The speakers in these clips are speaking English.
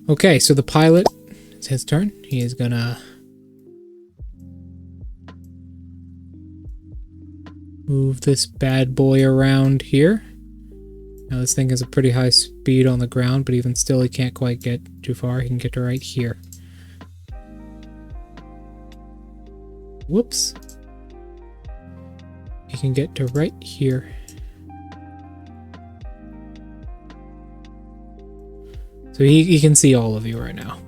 Okay, so the pilot, it's his turn. He is gonna move this bad boy around here. Now this thing has a pretty high speed on the ground, but even still he can't quite get too far. He can get to right here. Whoops. He can get to right here. So he can see all of you right now.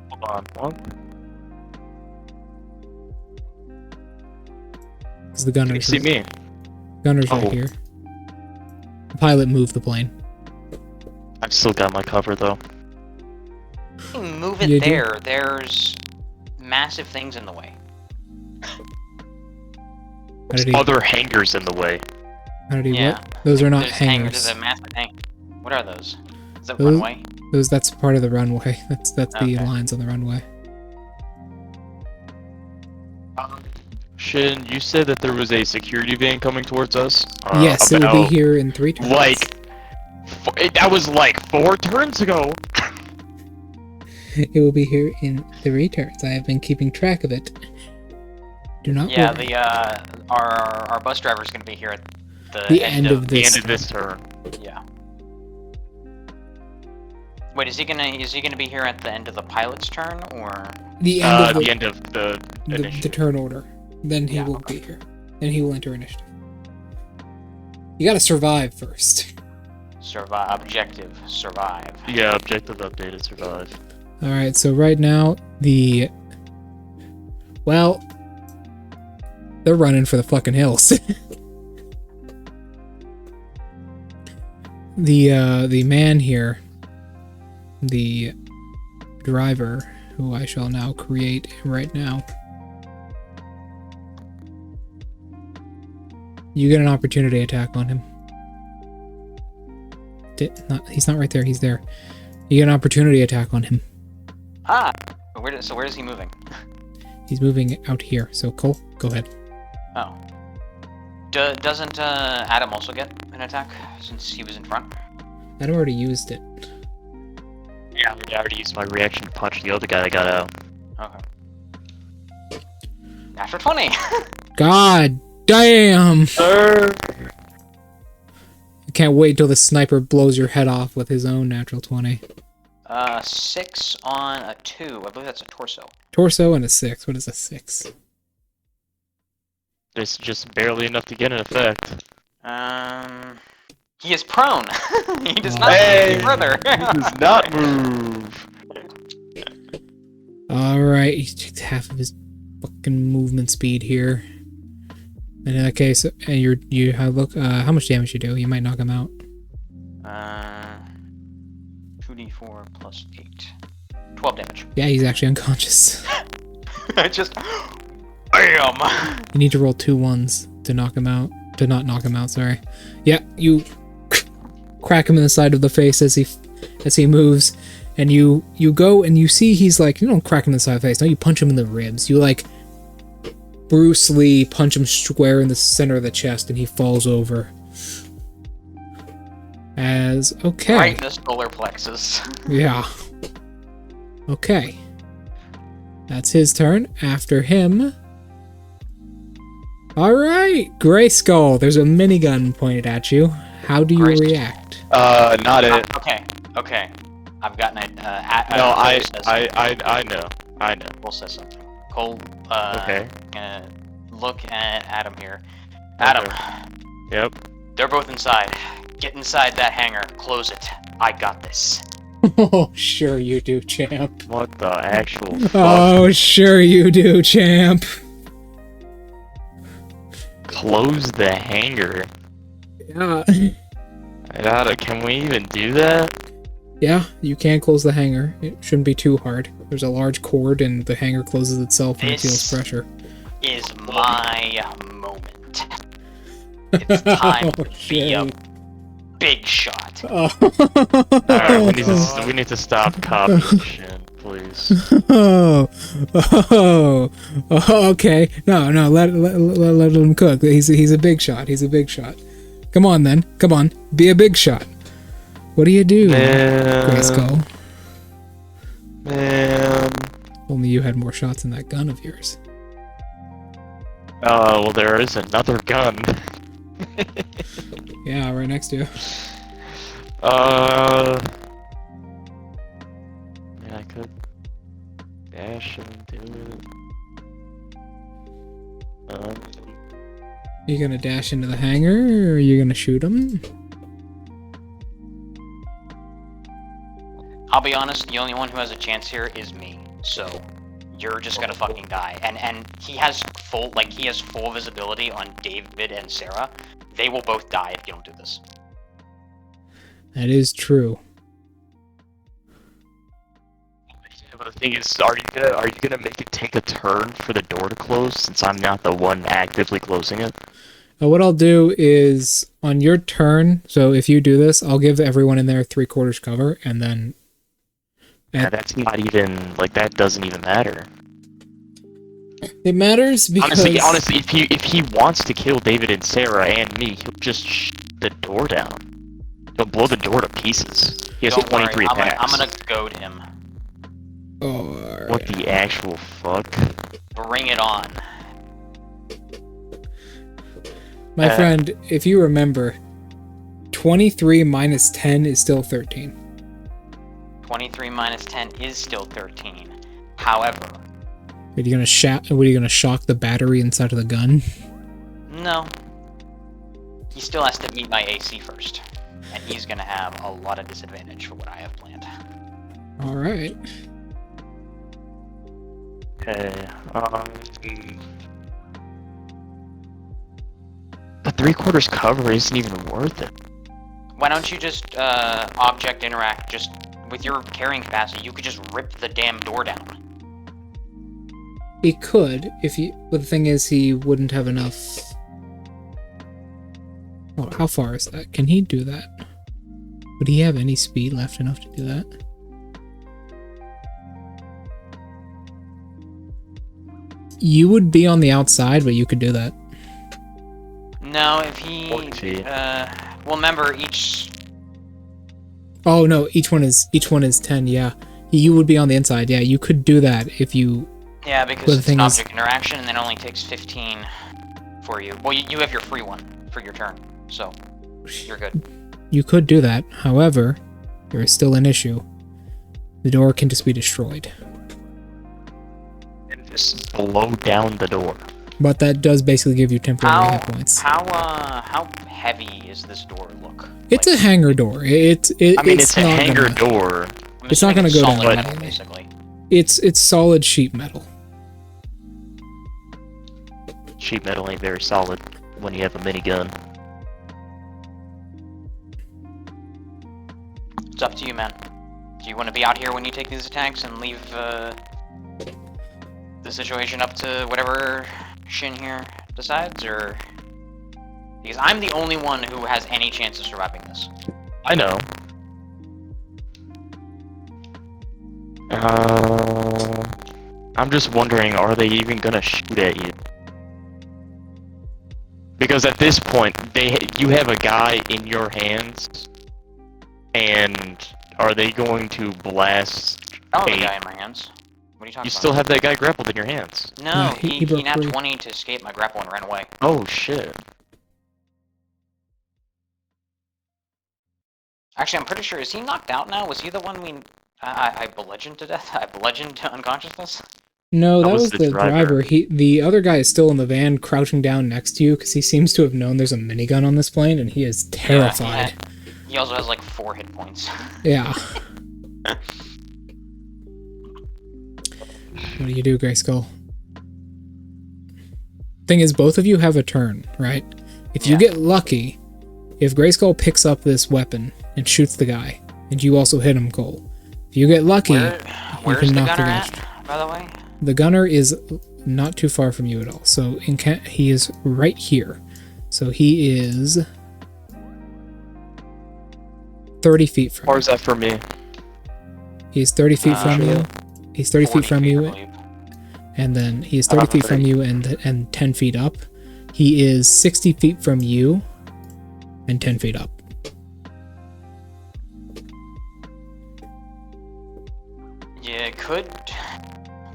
Hold on. Because the gunner's Can you see me? Gunner's right here. The pilot moved the plane. I've still got my cover though. You can move it You there. There's massive things in the way. How did he, Other hangars in the way. how did he Yeah. what? Those are not There's hangars. There's a massive hang. What are those? Is that Those- runway? That's part of the runway. That's the Okay. lines on the runway. Shin, you said that there was a security van coming towards us? Yes, it will be about, here in 3 turns. That was like 4 turns ago! It will be here in 3 turns. I have been keeping track of it. Do not Yeah, worry. our bus driver's gonna be here at The end of The this. end of this turn. Yeah. Wait, is he gonna be here at the end of the pilot's turn, or? The end of The end of the the initiative. turn order. Then he Yeah, will be here. Then he will enter initiative. You gotta survive first. Survive. Objective. Survive. Yeah, objective updated, survive. Alright, so right now, well, they're running for the fucking hills. The man here, the driver, who I shall now create right now, you get an opportunity attack on him. He's not right there, he's there. You get an opportunity attack on him. Ah. Where is he moving? He's moving out here, so Cole, go ahead. Oh. Doesn't Adam also get an attack since he was in front? I'd already used it. Yeah, I already used my reaction to punch the other guy that got out. Okay. After 20. God damn! Sir! I can't wait till the sniper blows your head off with his own natural 20. 6 on a 2. I believe that's a torso. Torso and a 6. What is a 6? It's just barely enough to get an effect. He is prone. He does not move Hey! any further. He does not move! Alright, he takes half of his fucking movement speed here. And in that case, and you look, how much damage you do? You might knock him out. 2d4 plus 8. 12 damage. Yeah, he's actually unconscious. I just... BAM! You need to roll 2 1s to knock him out. To not knock him out, sorry. Yeah, you crack him in the side of the face as he moves, and you go and you see he's like, you don't crack him in the side of the face, no, you punch him in the ribs. You like Bruce Lee punch him square in the center of the chest and he falls over. Okay. Right in the solar plexus. Yeah. Okay. That's his turn. After him... Alright! Gray Skull, there's a minigun pointed at you. How do you Gray Skull. react? Not it. Okay. I've gotten it. No, I know. Cole says something. Cole, Okay. look at Adam here. Adam, Yep. they're both inside. Get inside that hangar. Close it. I got this. Oh, sure you do, champ. What the actual fuck? Oh, sure you do, champ. Close the hangar. Yeah. Can we even do that? Yeah, you can close the hangar. It shouldn't be too hard. There's a large cord and the hangar closes itself when it feels pressure. Is my moment. It's time to be a big shot. Alright, we need to stop copying shit, please. Okay. No, let him cook. He's a big shot. He's a big shot. Come on, then. Come on. Be a big shot. What do you do, Man. Grayskull? Man. Only you had more shots in that gun of yours. Well, there is another gun. Yeah, right next to you. Yeah, I could dash and do it. You gonna dash into the hangar, or are you gonna shoot him? I'll be honest, the only one who has a chance here is me. So you're just gonna fucking die. And he has full visibility on David and Sarah. They will both die if you don't do this. That is true. But the thing is, are you gonna make it take a turn for the door to close since I'm not the one actively closing it? What I'll do is on your turn. So if you do this, I'll give everyone in there 3/4 cover, and then. Yeah, that's not even like that. Doesn't even matter. It matters because honestly, if he wants to kill David and Sarah and me, he'll just shut the door down. He'll blow the door to pieces. He has Don't 23 worry, attacks. I'm gonna goad him. Oh, alright. What the actual fuck? Bring it on. My friend, if you remember, 23 minus 10 is still 13. 23 minus 10 is still 13. However... Are you gonna shock the battery inside of the gun? No. He still has to meet my AC first. And he's gonna have a lot of disadvantage for what I have planned. Alright. Okay, the 3/4 cover isn't even worth it. Why don't you just, object interact, just with your carrying capacity, you could just rip the damn door down. He could, but the thing is, he wouldn't have enough... Oh, how far is that? Can he do that? Would he have any speed left enough to do that? You would be on the outside, but you could do that. No, if he... 40 feet. Well, remember, each... Oh no, each one is 10, yeah. You would be on the inside, yeah, you could do that if you... Yeah, because it's an object interaction, and it only takes 15 for you. Well, you have your free one for your turn, so you're good. You could do that, however, there is still an issue. The door can just be destroyed. And just blow down the door. But that does basically give you temporary hit points. How heavy is this door look? It's a hangar door. It's a hangar door. It's not gonna go down solid metal, basically. It's solid sheet metal. Sheet metal ain't very solid when you have a minigun. It's up to you, man. Do you want to be out here when you take these attacks and leave the situation up to whatever Shin here decides, or... Because I'm the only one who has any chance of surviving this. I know. I'm just wondering, are they even gonna shoot at you? Because at this point, you have a guy in your hands, and are they going to blast? I don't have a guy in my hands. What are you talking about? You still have that guy grappled in your hands. No, Yeah, he broke nat free. 20 to escape my grapple and ran away. Oh shit. Actually, I'm pretty sure, is he knocked out now? Was he the one I bludgeoned to death? I bludgeoned to unconsciousness? No, that was was the the driver. The other guy is still in the van, crouching down next to you, because he seems to have known there's a minigun on this plane, and he is terrified. Yeah, he also has like 4 hit points. Yeah. What do you do, Grayskull? Thing is, both of you have a turn, right? If you get lucky, if Grayskull picks up this weapon and shoots the guy, and you also hit him, Cole. If you get lucky, Where's the gunner at, by the way? The gunner is not too far from you at all. So he is right here. So he is 30 feet from you. How far is that from me? He's 30 feet from you. He's 30 feet from you. And then he is 30 feet from you and 10 feet up. He is 60 feet from you and 10 feet up. You could...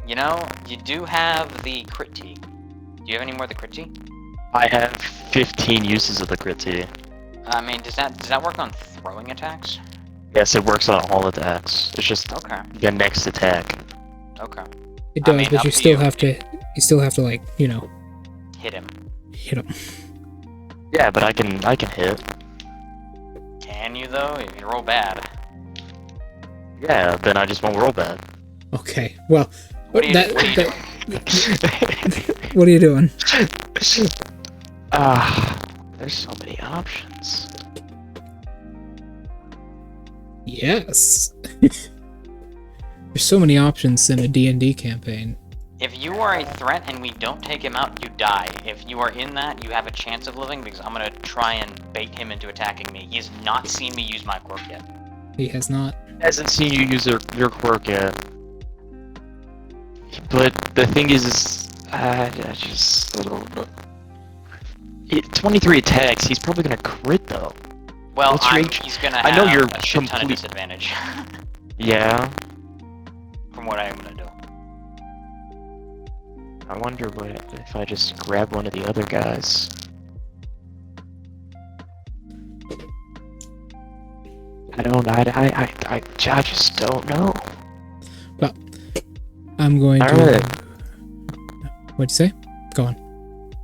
You know, you do have the crit tea. Do you have any more of the crit tea? I have 15 uses of the crit tea. I mean, does that work on throwing attacks? Yes, it works on all attacks. It's just Okay. the next attack. Okay. It does, I mean, but up you to still you. have to. You still have to, like, you know, Hit him. hit him. Yeah, but I can hit. Can you though? You can roll bad. Yeah, then I just won't roll bad. Okay. Well, What are you, that, what are you doing? what are you doing? There's so many options. Yes. There's so many options in a D&D campaign. If you are a threat and we don't take him out, you die. If you are in that, you have a chance of living because I'm gonna try and bait him into attacking me. He has not seen me use my quirk yet. He has not. Hasn't seen you use your quirk yet. But the thing is I just... 23 attacks, he's probably gonna crit though. Well, What's your H- he's gonna I have know you're a shit ton of complete- disadvantage Yeah. from what I am gonna do. I wonder if I just grab one of the other guys. I just don't know. Well, I'm going to... Alright. What'd you say? Go on.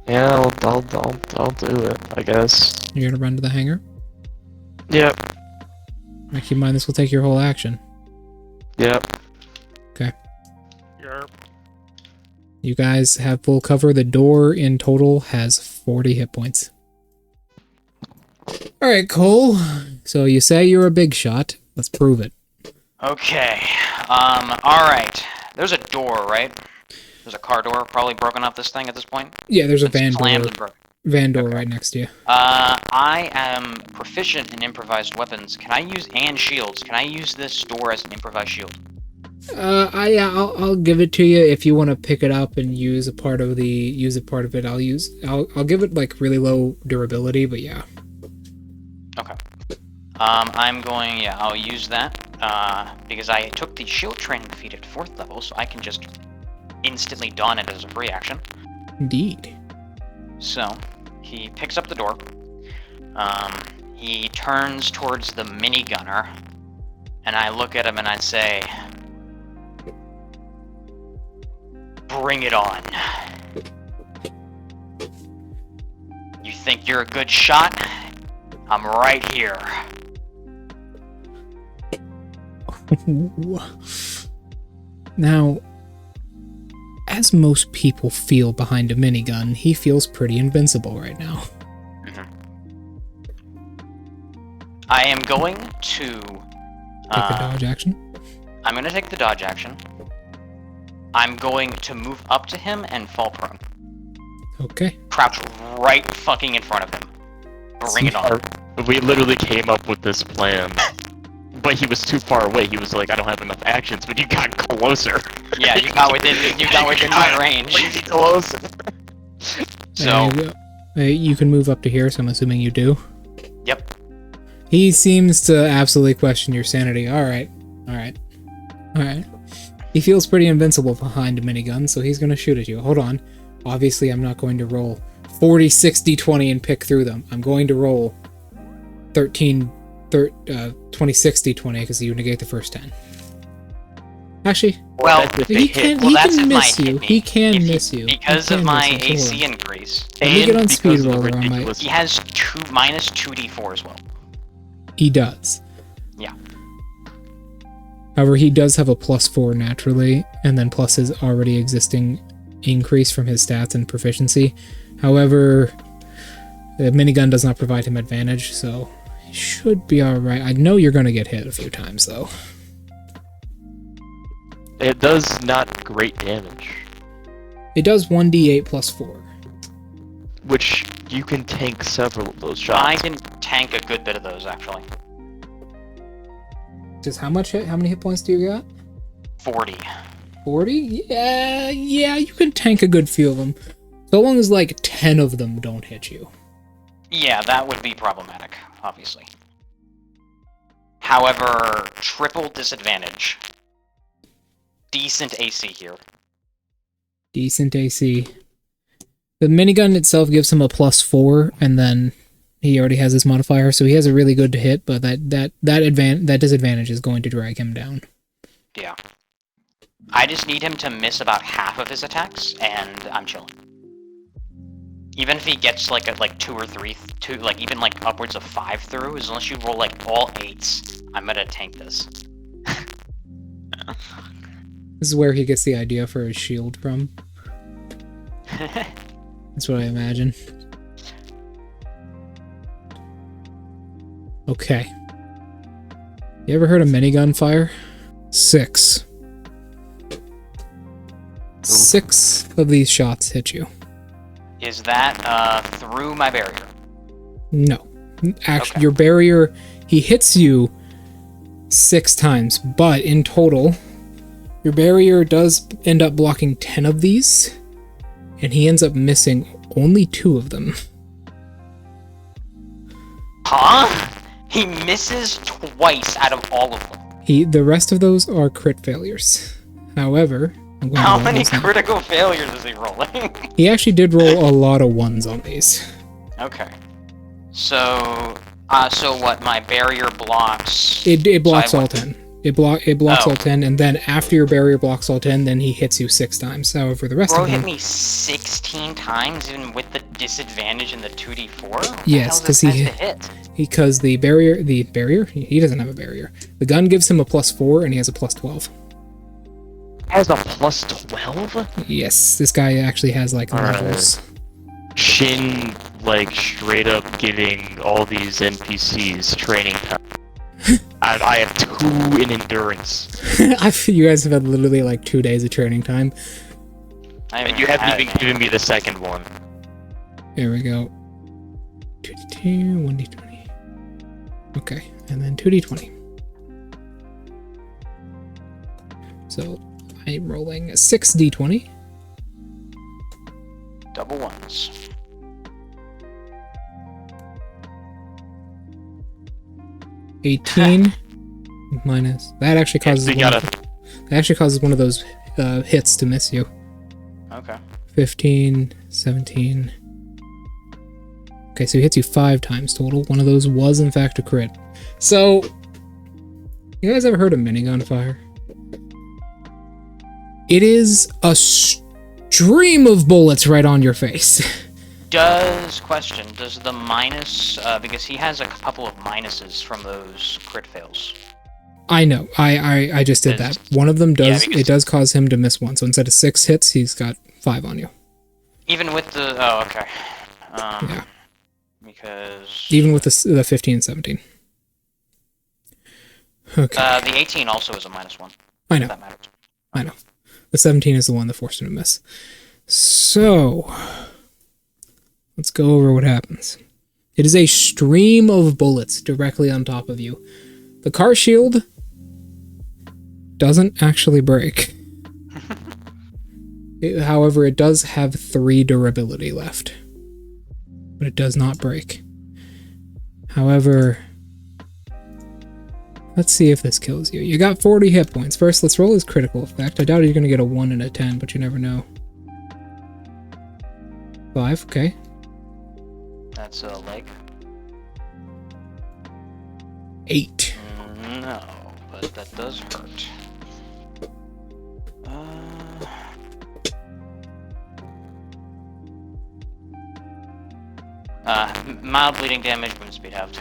Yeah, I'll do it, I guess. You're gonna run to the hangar? Yep. Now keep in mind this will take your whole action. Yep. Okay. Yep. You guys have full cover. The door in total has 40 hit points. Alright, Cole. So you say you're a big shot. Let's prove it. Okay. Alright. There's a door, right? There's a car door probably broken off this thing at this point. Yeah, there's a It's van slammed door. and broken. Van door Okay. right next to you. I am proficient in improvised weapons. Can I use and shields? Can I use this door as an improvised shield? I'll give it to you if you want to pick it up and use a part of it. I'll give it like really low durability, but yeah. Okay. I'll use that, because I took the shield training feat at 4th level, so I can just instantly don it as a free action. Indeed. So, he picks up the door. He turns towards the minigunner, and I look at him and I say, "Bring it on. You think you're a good shot? I'm right here." Now, as most people feel behind a minigun, he feels pretty invincible right now. I am going to... Take the dodge action. I'm going to take the dodge action. I'm going to move up to him and fall prone. Okay. Crouch right fucking in front of him. Bring it on. We literally came up with this plan. But he was too far away. He was like, I don't have enough actions, but you got closer. Yeah, you got within my range. Closer. So, you can move up to here, so I'm assuming you do. yep. He seems to absolutely question your sanity. Alright. He feels pretty invincible behind a minigun, so he's gonna shoot at you. Hold on. Obviously, I'm not going to roll 40, 60, 20 and pick through them. I'm going to roll 20, 60, 20 because you negate the first 10. Actually, Well, he can miss you. He can miss you. Because He of can my miss you. Hold AC on. increase. Let me get on because speed of the roller on my... ridiculous- He has minus 2d4 as well. He does. Yeah. However, he does have a +4 naturally, and then plus his already existing increase from his stats and proficiency. However, the minigun does not provide him advantage, so he should be alright. I know you're going to get hit a few times, though. It does not great damage. It does 1d8 plus 4. Which you can tank several of those shots. I can tank a good bit of those, actually. Just how many hit points do you got? 40. 40? Yeah, you can tank a good few of them. So long as like 10 of them don't hit you. Yeah, that would be problematic, obviously. However, triple disadvantage. decent AC here. Decent AC. The minigun itself gives him a +4, and then he already has his modifier, so he has a really good hit, but that disadvantage is going to drag him down. Yeah. I just need him to miss about half of his attacks, and I'm chilling. Even if he gets like 2 or 3, like even like upwards of 5 through, as long as you roll like all 8s, I'm gonna tank this. This is where he gets the idea for his shield from. That's what I imagine. Okay. You ever heard of minigun fire? 6. 6 of these shots hit you. Is that through my barrier? No. Actually, Okay. your barrier, he hits you 6 times, but in total, your barrier does end up blocking 10 of these, and he ends up missing only 2 of them. Huh? He misses twice out of all of them. The rest of those are crit failures. However, I'm going to How roll many those now. critical failures is he rolling? He actually did roll a lot of 1s on these. Okay. So what? My barrier blocks. It blocks So I all went- 10. It blocks Oh. all 10, and then after your barrier blocks all 10, then he hits you 6 times. However, the rest Bro of hit them... me 16 times, even with the disadvantage in the 2d4? What the Yes, hell is 'cause this he- guy's to hit? Because the barrier... He doesn't have a barrier. The gun gives him a +4, and he has a +12. Has a +12? Yes, this guy actually has, like, Alright. levels. Shin, like, straight up giving all these NPCs training time. I have 2 in endurance. You guys have had literally, like, 2 days of training time. I And you haven't had even any. given me the second one. There we go. 2d2, 1d20. Okay, and then 2d20. So, I'm rolling 6d20. Double ones. – 18 minus... That actually causes So you one, gotta... that actually causes one of those hits to miss you. Okay. 15, 17... Okay, so he hits you 5 times total. One of those was, in fact, a crit. So, you guys ever heard of minigun fire? It is a stream of bullets right on your face. Does the minus, because he has a couple of minuses from those crit fails. I know. I just did that. One of them does, because- it does cause him to miss one. So instead of 6 hits, he's got 5 on you. Even with the, oh, okay. Yeah. Because... Even with the 15 and 17. Okay. the 18 also is a -1. I know. That matters. I know. The 17 is the one that forced him to miss. So, let's go over what happens. It is a stream of bullets directly on top of you. The car shield doesn't actually break. However, it does have 3 durability left. But it does not break. However, let's see if this kills you. You got 40 hit points. First, let's roll his critical effect. I doubt you're going to get a 1 and a 10, but you never know. 5, okay. That's a leg. 8. No, but that does hurt. Mild bleeding damage, movement speed halved.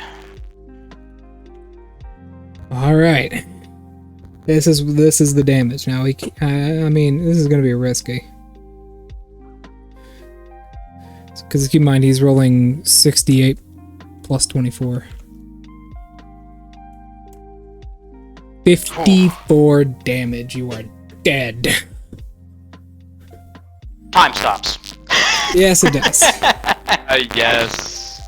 Alright. This is the damage. Now, I mean, this is going to be risky. Because keep in mind, he's rolling 68 plus 24. 54 damage. You are dead. Time stops. Yes, it does. Yes.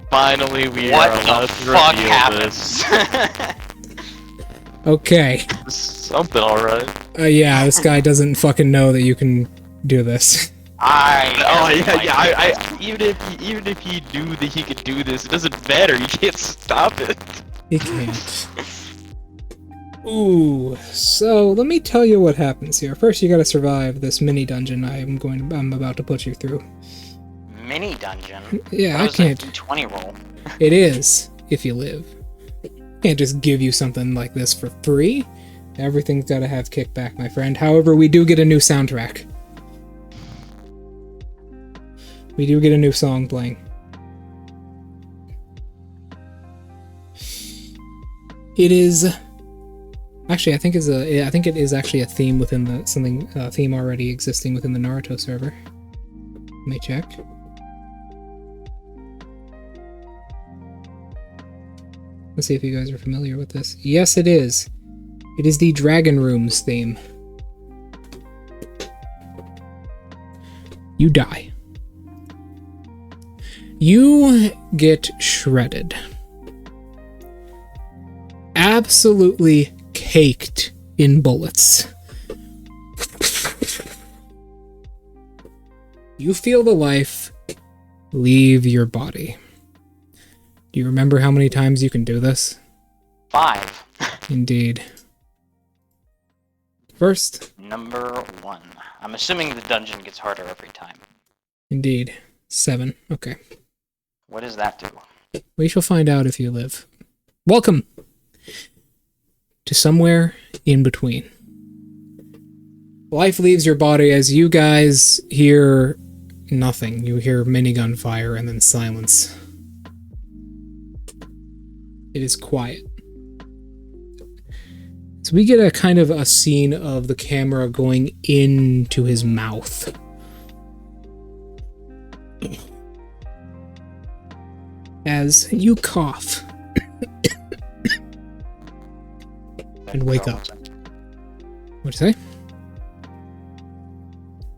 Finally, we What are allowed the to fuck reveal this. happens? Okay. Something alright. Yeah, this guy doesn't fucking know that you can do this. Even if he knew that he could do this, it doesn't matter. You can't stop it. He can't. Ooh, so let me tell you what happens here. First, you gotta survive this mini dungeon I'm about to put you through. Mini dungeon? Yeah, I What can't. was a 20 roll? It is, if you live. Can't just give you something like this for free. Everything's gotta have kickback, my friend. However, we do get a new soundtrack. We do get a new song playing. It is actually, I think it is actually a theme within the theme already existing within the Naruto server. Let me check. Let's see if you guys are familiar with this. Yes, it is. It is the Dragon Rooms theme. You die. You get shredded. Absolutely caked in bullets. You feel the life leave your body. Do you remember how many times you can do this? 5. Indeed. First. Number 1. I'm assuming the dungeon gets harder every time. Indeed. 7. Okay. What does that do? We shall find out if you live. Welcome to somewhere in between. Life leaves your body as you guys hear nothing. You hear minigun fire and then silence. It is quiet. So we get a kind of a scene of the camera going into his mouth. As you cough and wake up. What'd you say?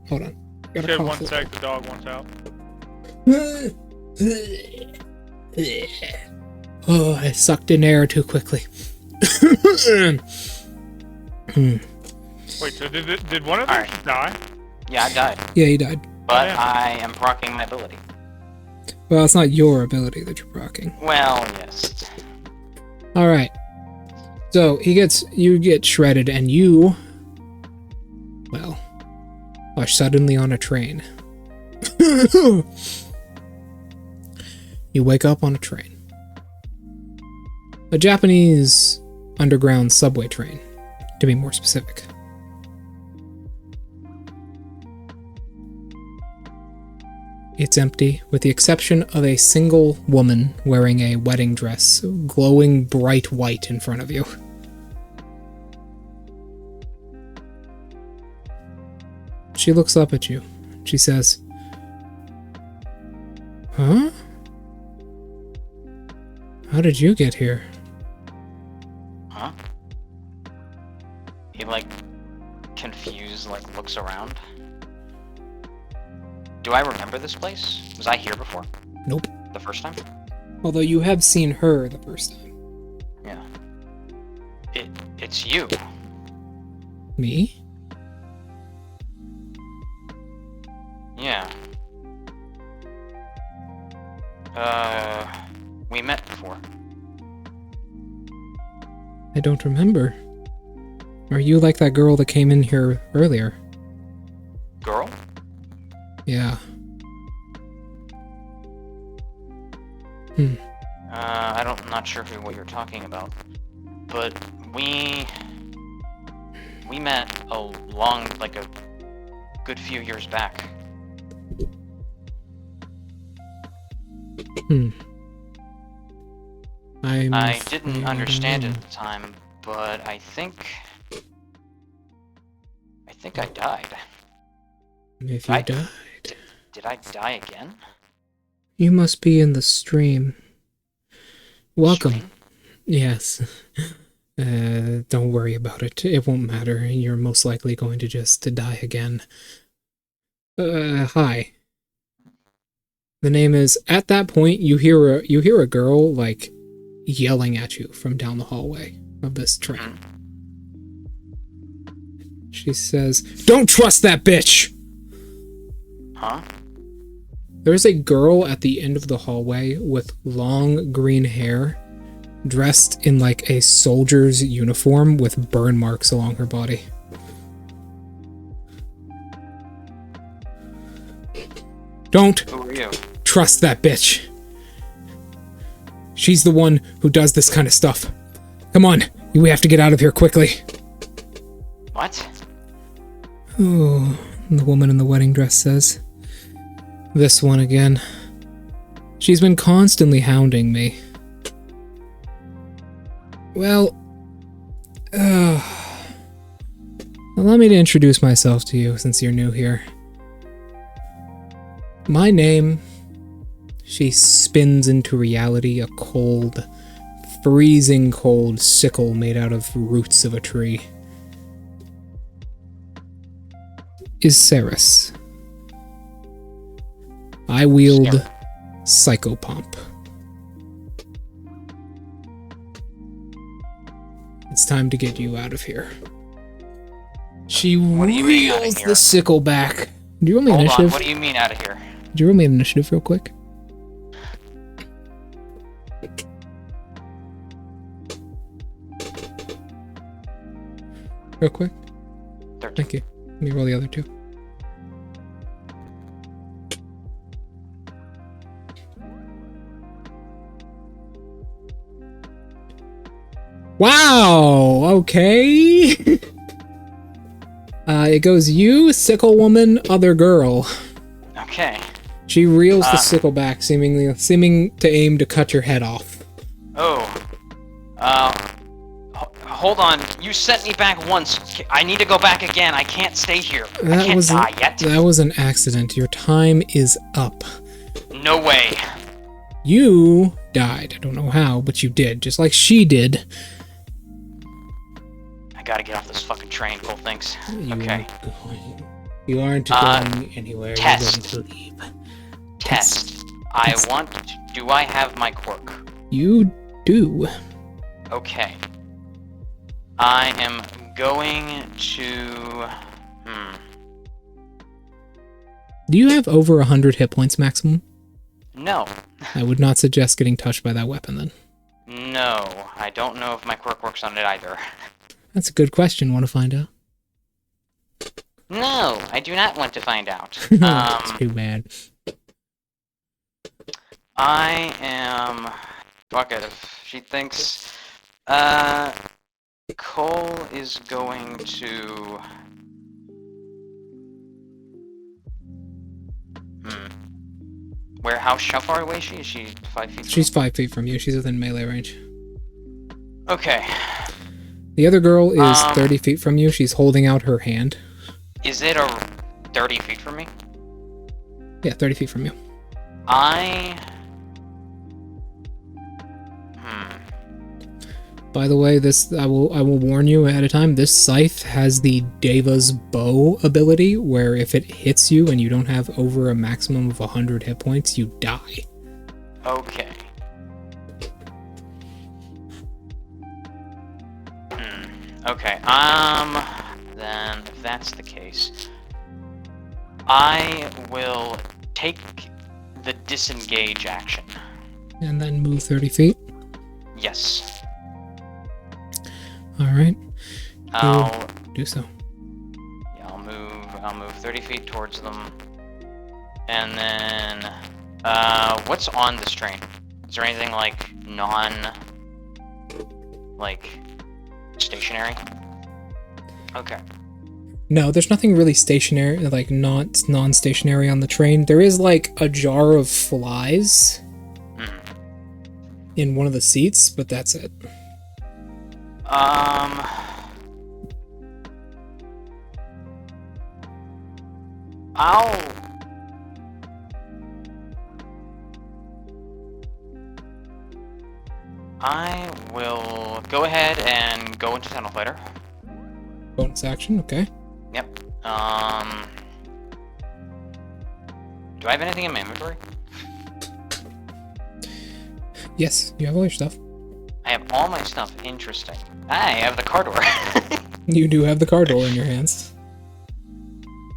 Hold on. Gotta Shit, cough one a sec, the dog wants out. Oh, I sucked in air too quickly. Wait, so did one of them Alright. die? Yeah, I died. Yeah, he died. But Yeah. I am proccing my ability. Well, it's not your ability that you're rocking. Well, yes. Alright. So, you get shredded and you, well, are suddenly on a train. You wake up on a train. A Japanese underground subway train, to be more specific. It's empty, with the exception of a single woman wearing a wedding dress, glowing bright white in front of you. She looks up at you. She says, "Huh? How did you get here?" Huh? He, confused, looks around. Do I remember this place? Was I here before? Nope. The first time? Although you have seen her the first time. Yeah. It's you. Me? Yeah. We met before. I don't remember. Are you like that girl that came in here earlier? Girl? Yeah. I'm not sure what you're talking about. But we met a good few years back. I didn't understand it at the time, but I think I died. If you died, Did I die again? you must be in the stream. Welcome. Stream? Yes. Don't worry about it. It won't matter. You're most likely going to just die again. Hi. The name is. At that point, you hear a girl yelling at you from down the hallway of this train. She says, "Don't trust that bitch!" Huh? There's a girl at the end of the hallway with long green hair dressed in like a soldier's uniform with burn marks along her body. Don't Who are you? trust that bitch. She's the one who does this kind of stuff. Come on, we have to get out of here quickly. What? Oh, the woman in the wedding dress says. This one again. She's been constantly hounding me. Well, allow me to introduce myself to you since you're new here. My name, she spins into reality a cold, freezing cold sickle made out of roots of a tree, is Ceres. I wield Psychopomp. It's time to get you out of here. She What do you mean outta reels here? the sickle back. Do you roll me Hold on, initiative? what do you mean out of here? Do you roll me an initiative real quick? Real quick? 13. Thank you. Let me roll the other two. Wow! Okay. It goes you, sickle woman, other girl. Okay. She reels the sickle back, seeming to aim to cut your head off. Oh. Hold on. You sent me back once. I need to go back again. I can't stay here. I can't die yet. That was an accident. Your time is up. No way. You died. I don't know how, but you did, just like she did. I gotta get off this fucking train, Cole thinks. Okay. You aren't going anywhere. Test. You're going to leave. Test. Do I have my quirk? You do. Okay. I am going to... Do you have over 100 hit points maximum? No. I would not suggest getting touched by that weapon then. No. I don't know if my quirk works on it either. That's a good question. Want to find out? No, I do not want to find out. That's too bad. I am... Fuck it, if she thinks... Cole is going to... How far away is she? Is she 5 feet? She's 5 feet from you. She's within melee range. Okay. The other girl is 30 feet from you. She's holding out her hand. Is it 30 feet from me? Yeah, 30 feet from you. By the way, this I will warn you ahead of time. This scythe has the Deva's Bow ability, where if it hits you and you don't have over a maximum of 100 hit points, you die. Okay. Okay, then if that's the case, I will take the disengage action. And then move 30 feet. Yes. Alright. I'll Do so. Yeah, I'll move 30 feet towards them. And then what's on this train? Is there anything like stationary? Okay. No, there's nothing really stationary, like not non-stationary on the train. There is like a jar of flies in one of the seats, but that's it. I will go ahead and go into Tunnel Fighter. Bonus action, okay. Yep. Do I have anything in my inventory? Yes, you have all your stuff. I have all my stuff. Interesting. I have the car door. You do have the car door in your hands.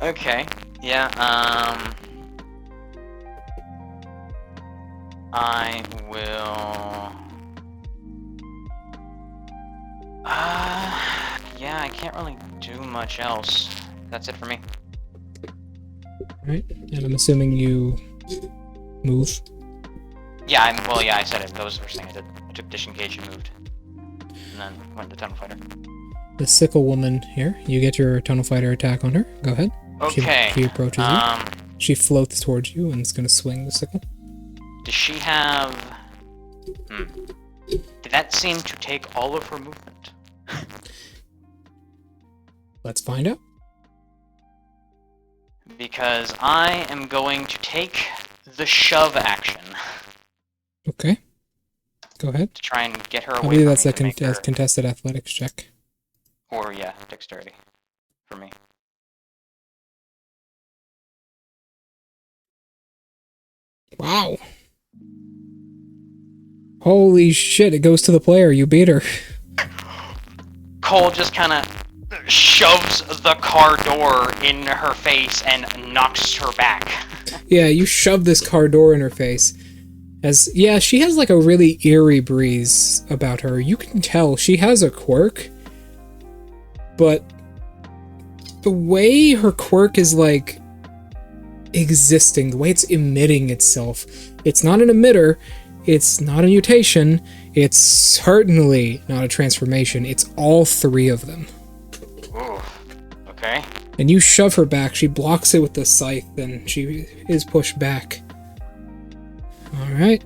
Okay. Yeah, I will... I can't really do much else. That's it for me. Alright, and I'm assuming you move. Yeah, I said it. That was the first thing I did. I took disengage and moved. And then went to Tunnel Fighter. The sickle woman here, you get your Tunnel Fighter attack on her. Go ahead. Okay. She approaches you. She floats towards you and is going to swing the sickle. Does she have... Did that seem to take all of her movement? Let's find out. Because I am going to take the shove action. Okay. Go ahead. To try and get her away I believe from that's me a to make her... contested athletics check. Or, yeah, dexterity. For me. Wow. Holy shit, it goes to the player. You beat her. Cole just kind of shoves the car door in her face and knocks her back. Yeah, you shove this car door in her face. Yeah, she has like a really eerie breeze about her. You can tell she has a quirk, but the way her quirk is like existing, the way it's emitting itself, it's not an emitter, it's not a mutation, it's certainly not a transformation, it's all three of them. Ooh, okay. And you shove her back, she blocks it with the scythe, and she is pushed back. Alright.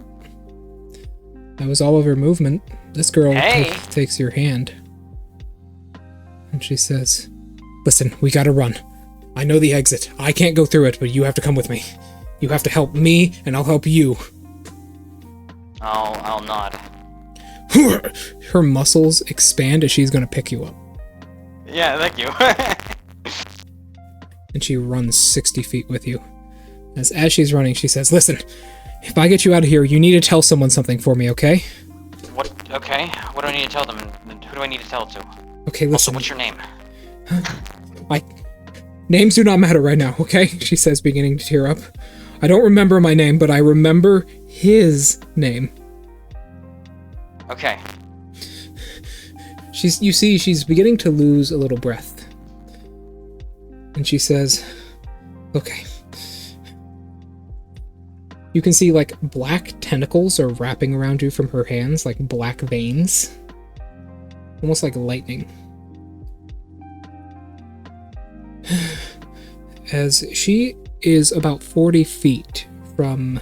That was all of her movement. This girl takes your hand. And she says, "Listen, we gotta run. I know the exit. I can't go through it, but you have to come with me. You have to help me, and I'll help you." I'll nod. Her muscles expand as she's gonna pick you up. Yeah, thank you. And she runs 60 feet with you. As she's running, she says, "Listen, if I get you out of here, you need to tell someone something for me, okay?" What? Okay. What do I need to tell them? And who do I need to tell it to? Okay, listen. Also, what's your name? Names do not matter right now, okay? She says, beginning to tear up. "I don't remember my name, but I remember his name." Okay. You see, she's beginning to lose a little breath. And she says, "Okay." You can see, like, black tentacles are wrapping around you from her hands, like black veins. Almost like lightning. As she is about 40 feet from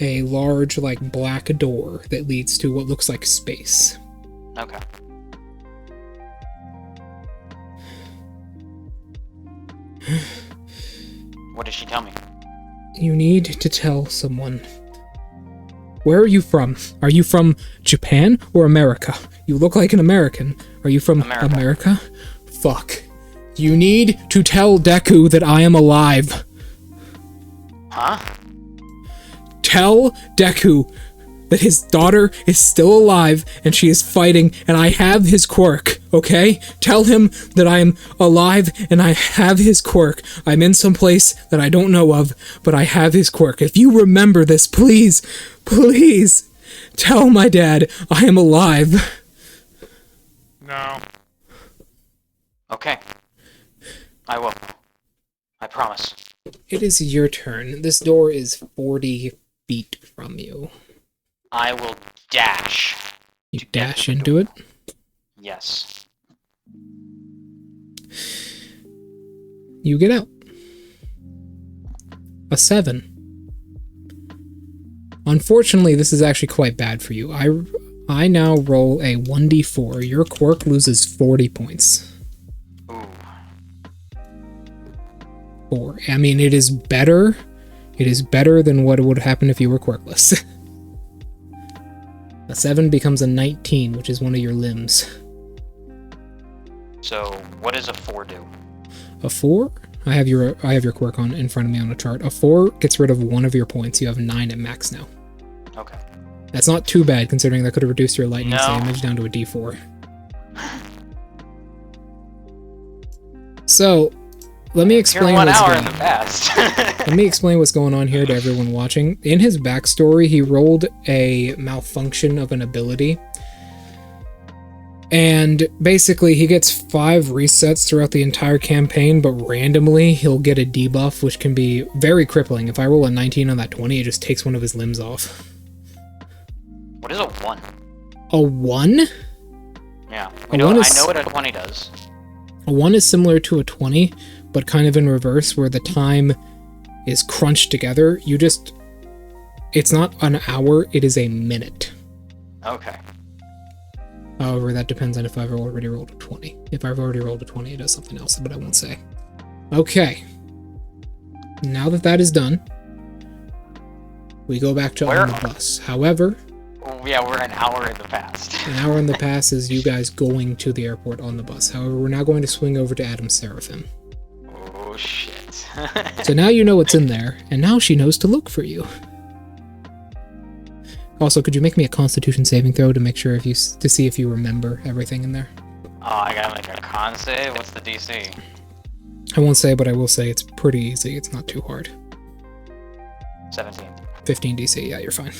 a large, like, black door that leads to what looks like space. Okay. What did she tell me? You need to tell someone. Where are you from? Are you from Japan or America? You look like an American. Are you from America? Fuck. You need to tell Deku that I am alive. Huh? Tell Deku that his daughter is still alive and she is fighting and I have his quirk, okay? Tell him that I am alive and I have his quirk. I'm in some place that I don't know of, but I have his quirk. If you remember this, please, please tell my dad I am alive. No. Okay. I will. I promise. It is your turn. This door is 40 feet from you. I will dash. You dash into it? Yes. You get out. A 7. Unfortunately, this is actually quite bad for you. I now roll a 1d4. Your quirk loses 40 points. Ooh. 4. I mean, it is better. It is better than what would happen if you were quirkless. A 7 becomes a 19, which is one of your limbs. So, what does a 4 do? A 4? I have your quirk on in front of me on a chart. A 4 gets rid of one of your points. You have 9 at max now. Okay. That's not too bad, considering that could have reduced your lightning damage down to a d4. So, let me explain what's going on. In the past. Let me explain what's going on here to everyone watching. In his backstory, he rolled a malfunction of an ability. And basically, he gets 5 resets throughout the entire campaign, but randomly, he'll get a debuff, which can be very crippling. If I roll a 19 on that 20, it just takes one of his limbs off. What is a 1? A 1? Yeah. I I know is- what a 20 does. A 1 is similar to a 20, but kind of in reverse, where the time is crunched together. It's not an hour, it is a minute. Okay. However, that depends on if I've already rolled a 20. If I've already rolled a 20, it does something else, but I won't say. Okay. Now that is done, we go back to on the bus. However, Yeah, we're an hour in the past. an hour in the past is you guys going to the airport on the bus. However, we're now going to swing over to Adam Seraphim. Oh, shit. So now you know what's in there, and now she knows to look for you. Also, could you make me a Constitution saving throw to make sure to see if you remember everything in there? Oh, I gotta make a con save? What's the DC? I won't say, but I will say it's pretty easy. It's not too hard. 17. 15 DC. Yeah, you're fine.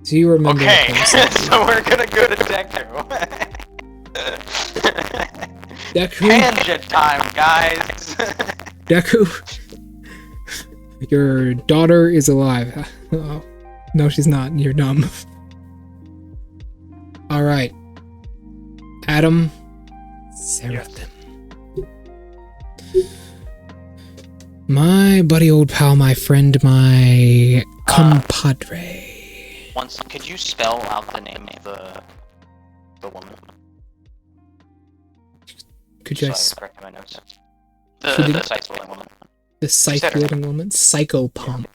So you remember. Okay, so we're gonna go to Deku. Deku. Tangent time, guys. Deku. Your daughter is alive. Oh, no, she's not. You're dumb. All right. Adam Seraphim. My buddy, old pal, my friend, my compadre. Could you spell out the name of the woman? Could you So I correct my notes. The site-splitting woman. the scythe-wielding woman? Psychopomp.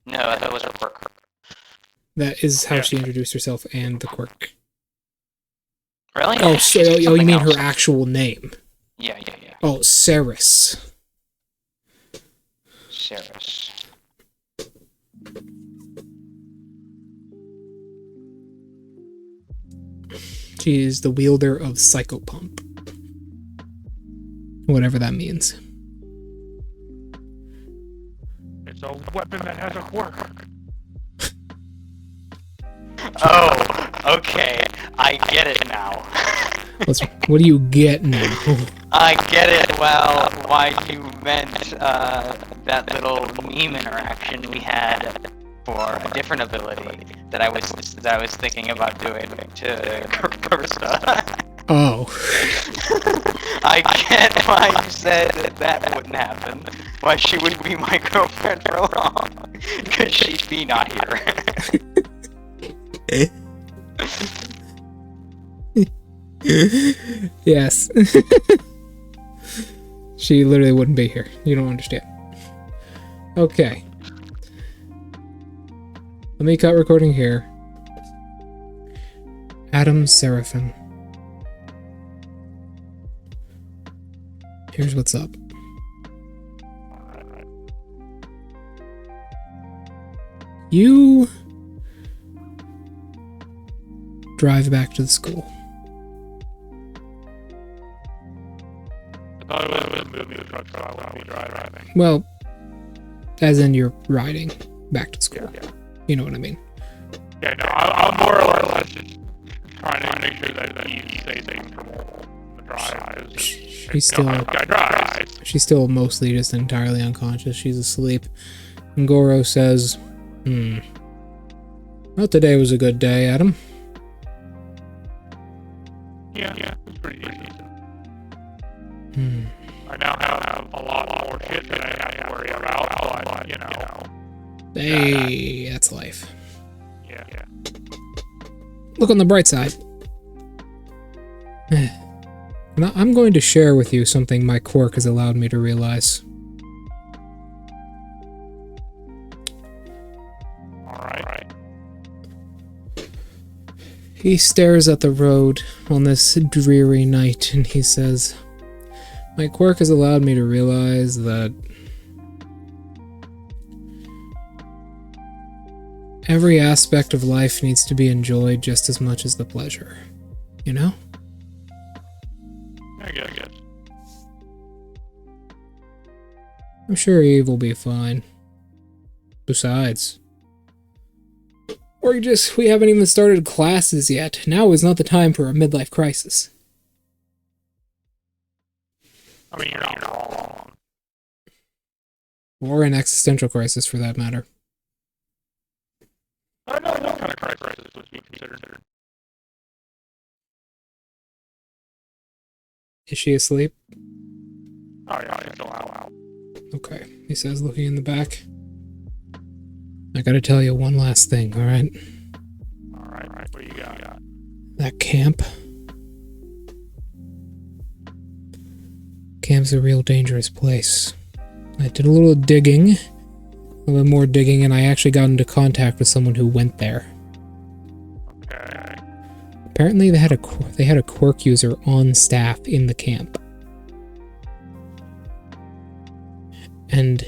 No, that was her quirk. That is how she introduced herself and the quirk. Really? Oh, you mean else. her actual name? Yeah. Oh, Ceres. Ceres. She is the wielder of Psychopomp. Whatever that means. It's a weapon that has a quirk. Oh, okay. I get it now. What do you get now? I get it. Well, why you meant that little meme interaction we had for a different ability that I was thinking about doing to Karsta. Oh. I get why you said that wouldn't happen. Why she would be my girlfriend for long. Because she'd be not here. Yes. She literally wouldn't be here. You don't understand. Okay. Let me cut recording here. Adam Seraphim. Here's what's up. You drive back to the school. I thought it was a movie truck, so I wouldn't be driving. Well, as in you're riding back to school. Yeah. You know what I mean. Yeah, no, I'm more or less just trying to make sure that he's safe from the drive. She's still I drive. she's still mostly just entirely unconscious. She's asleep. And Goro says, well, today was a good day, Adam. Yeah, it's pretty decent. Hmm. I now have a lot more shit that I have to worry about, but, you know. Hey, that's life. Yeah. Look on the bright side. Now, I'm going to share with you something my quirk has allowed me to realize. Alright. He stares at the road on this dreary night and he says, my quirk has allowed me to realize that every aspect of life needs to be enjoyed just as much as the pleasure. You know? I guess. I'm sure Eve will be fine. Besides, We haven't even started classes yet. Now is not the time for a midlife crisis. I mean, you're not wrong. Or an existential crisis, for that matter. I don't know what kind of crisis would be considered. Is she asleep? Oh, yeah, still out. Okay, he says, looking in the back. I gotta tell you one last thing, alright? Alright, what do you got? That camp. Camp's a real dangerous place. I did a little digging, a little bit more digging, and I actually got into contact with someone who went there. Okay. Apparently they had a quirk user on staff in the camp. And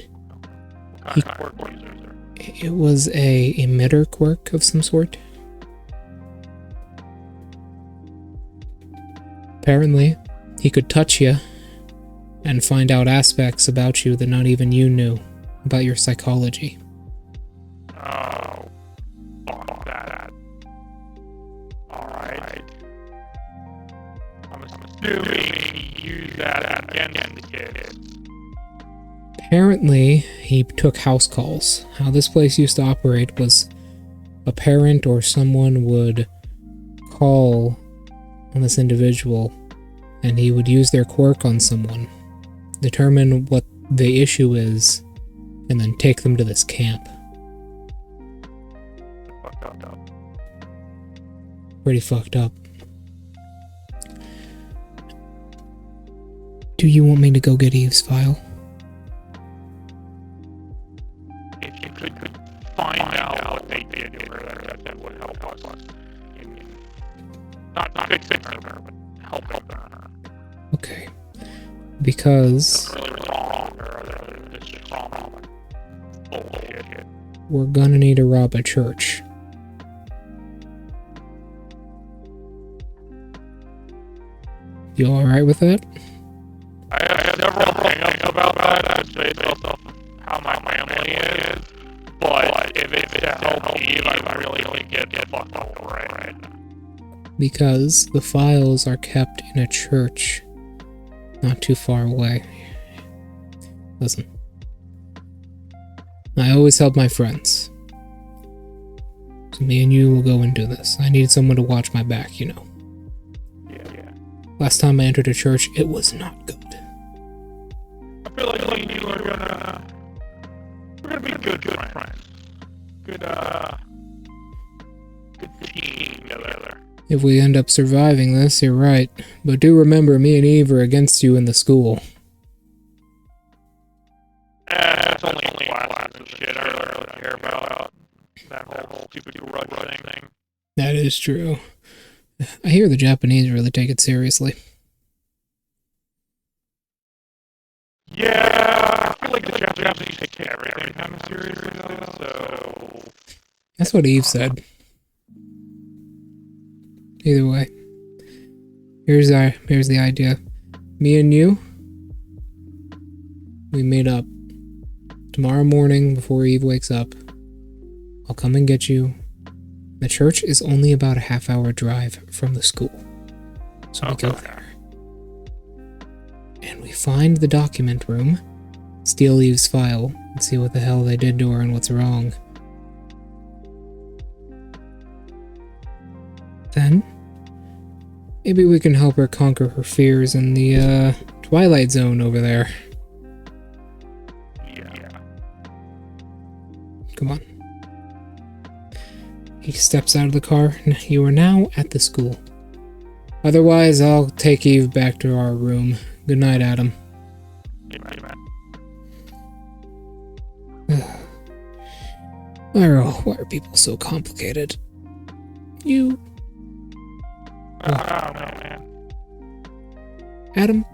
What kind of quirk user is there? it was a emitter quirk of some sort. Apparently, he could touch you and find out aspects about you that not even you knew, about your psychology. Oh, fuck that. Alright. I'm assuming he used that against the kid. Apparently, he took house calls. How this place used to operate was a parent or someone would call on this individual, and he would use their quirk on someone, determine what the issue is, and then take them to this camp. Fucked up. Pretty fucked up. Do you want me to go get Eve's file? If you could find out what they did to her, that would help us. Not fixing her, but helping her. Okay. Because Nothing really wrong with her, other than it's just wrong. Bullshit. we're gonna need to rob a church. You alright with that? I have several things about that based off of how my family is, but if it's to help Eve, I really think it's fucked up right. Because the files are kept in a church not too far away. Listen. I always help my friends. So me and you will go and do this. I need someone to watch my back, you know. Yeah. Last time I entered a church, it was not good. I feel like me and you are we're gonna be good friends. Good team together. If we end up surviving this, you're right. But do remember, me and Eve are against you in the school. It's only classes and shit. I don't really care about that whole stupid grudge thing. That is true. I hear the Japanese really take it seriously. Yeah, I feel like the Japanese take everything kind of seriously though, so... That's what Eve said. Either way. Here's the idea. Me and you, we meet up. Tomorrow morning, before Eve wakes up, I'll come and get you. The church is only about a half-hour drive from the school. So we go there. And we find the document room, steal Eve's file, and see what the hell they did to her and what's wrong. Then, maybe we can help her conquer her fears in the, Twilight Zone over there. Yeah. Come on. He steps out of the car. You are now at the school. Otherwise, I'll take Eve back to our room. Good night, Adam. Why are people so complicated? You... I don't know, man. Adam,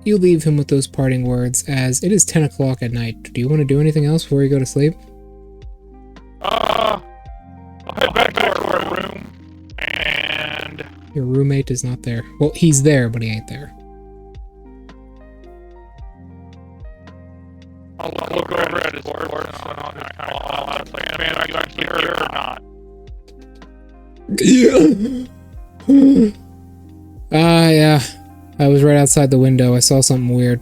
you leave him with those parting words, as it is 10 o'clock at night. Do you want to do anything else before you go to sleep? I'll head back to our room, and... Your roommate is not there. Well, he's there, but he ain't there. I'll look over at his corpse and I'll just kind of ask, like, man, are you actually here or not? Yeah. I was right outside the window. I saw something weird.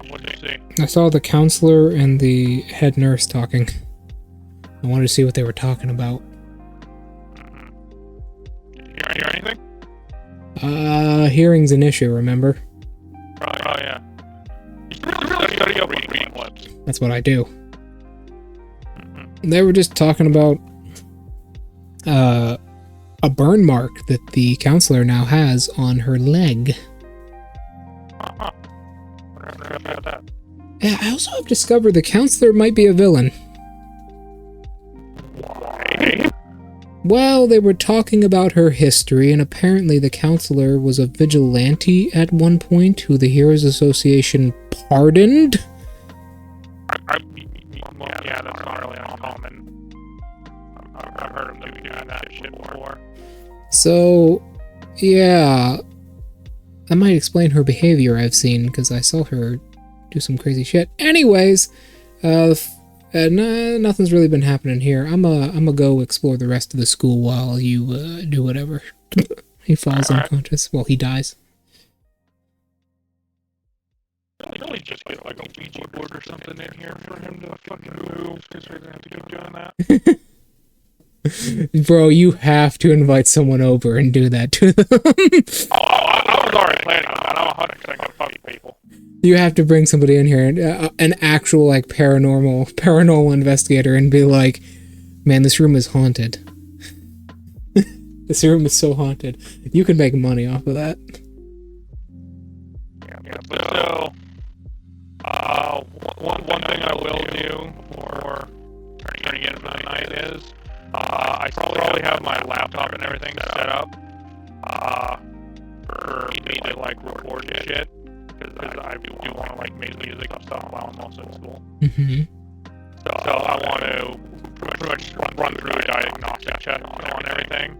What did you see? I saw the counselor and the head nurse talking. I wanted to see what they were talking about. Did you hear anything? Hearing's an issue, remember? Oh, yeah. You really study up reading clips. That's what I do. They were just talking about a burn mark that the counselor now has on her leg. Whatever about that. Yeah, I also have discovered the counselor might be a villain. Why? Well, they were talking about her history, and apparently the counselor was a vigilante at one point who the Heroes Association pardoned. Yeah, that's not really uncommon. I've heard of them doing that shit before. So, yeah, that might explain her behavior I've seen, because I saw her do some crazy shit. Anyways, nothing's really been happening here. I'm gonna go explore the rest of the school while you do whatever. He falls unconscious. Well, he dies. Really just get like a Ouija board or something in here for him to fucking move, because we're gonna have to keep doing that. Bro, you have to invite someone over and do that to them. I was already planning on that. I'm 100% gonna fuck people. You have to bring somebody in here, and an actual like paranormal investigator, and be like, "Man, this room is haunted. This room is so haunted. You can make money off of that." Yeah, but so, one thing I will do before turning in for the night is, I probably have my laptop and everything set up, for me to, like, record shit, because I do want to, like, make music and stuff while I'm also in school. Mm-hmm. So I want to pretty much run through a diagnostic check on everything,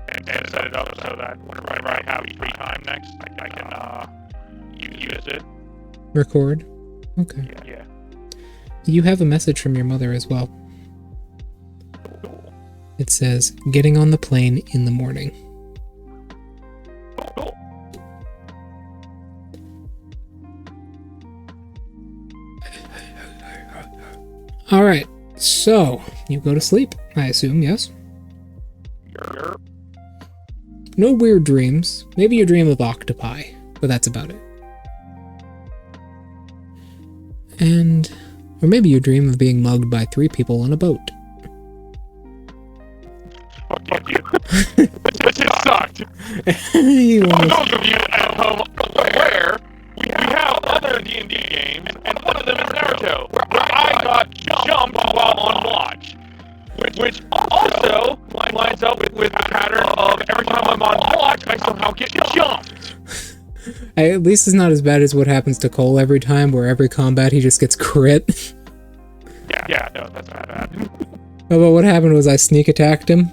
and set it up so that whenever I have free time next, I can, use it. Record. Okay. Yeah. You have a message from your mother as well. Cool. It says, "Getting on the plane in the morning." Cool. Alright, so, you go to sleep, I assume, yes? Yerp. No weird dreams. Maybe you dream of octopi, but that's about it. Or maybe you dream of being mugged by 3 people on a boat. Fuck you. That just sucked. You For almost- those of you at home aware, we have other D&D games, and one of them is Naruto, where I got jumped while on watch. Which also lines up with the pattern of every time I'm on watch, I somehow get jumped. At least it's not as bad as what happens to Cole every time, where every combat he just gets crit. Yeah, no, that's not bad. But what happened was I sneak attacked him,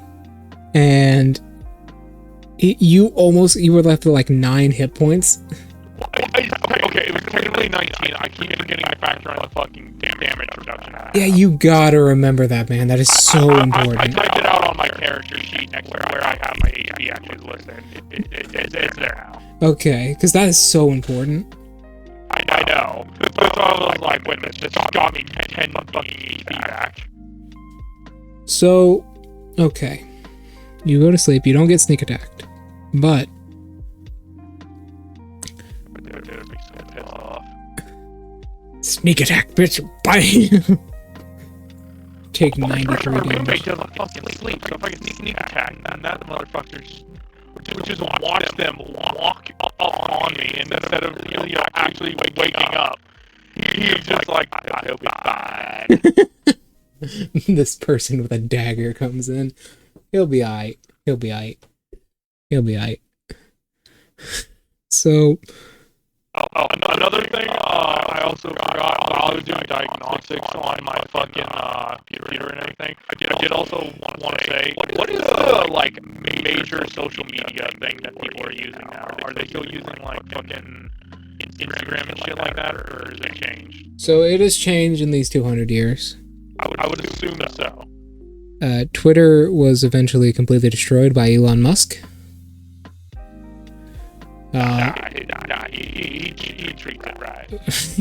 and you were left with like 9 hit points. Okay, it was technically 19. I keep forgetting to factor on the fucking damage reduction. Yeah, you gotta remember that, man. That is so I important. typed it out on my character sheet next where I have my HP actually listed. It's there now. Okay, because that is so important. I know. That's why I was like, wait a minute, this got me 10 fucking HP back. So, okay. You go to sleep, you don't get sneak attacked. But Dude, be so pissed off. sneak attack, bitch, bye! Take 93 My roommate damage. doesn't fucking sleep, so if I can sneak attack, and that motherfucker's just watch them walk up on me instead of actually waking up. He's just like, he'll be fine. This person with a dagger comes in. He'll be aight. He'll be aight. He'll be aight. So, Another thing, I also forgot while I was doing diagnostics on my fucking computer and everything. I did also want to say, what is the like major social media thing that people are using now? Are they still using like fucking Instagram and shit like that, or is it changed? So it has changed in these 200 years. I would assume so. Twitter was eventually completely destroyed by Elon Musk. He treats it right.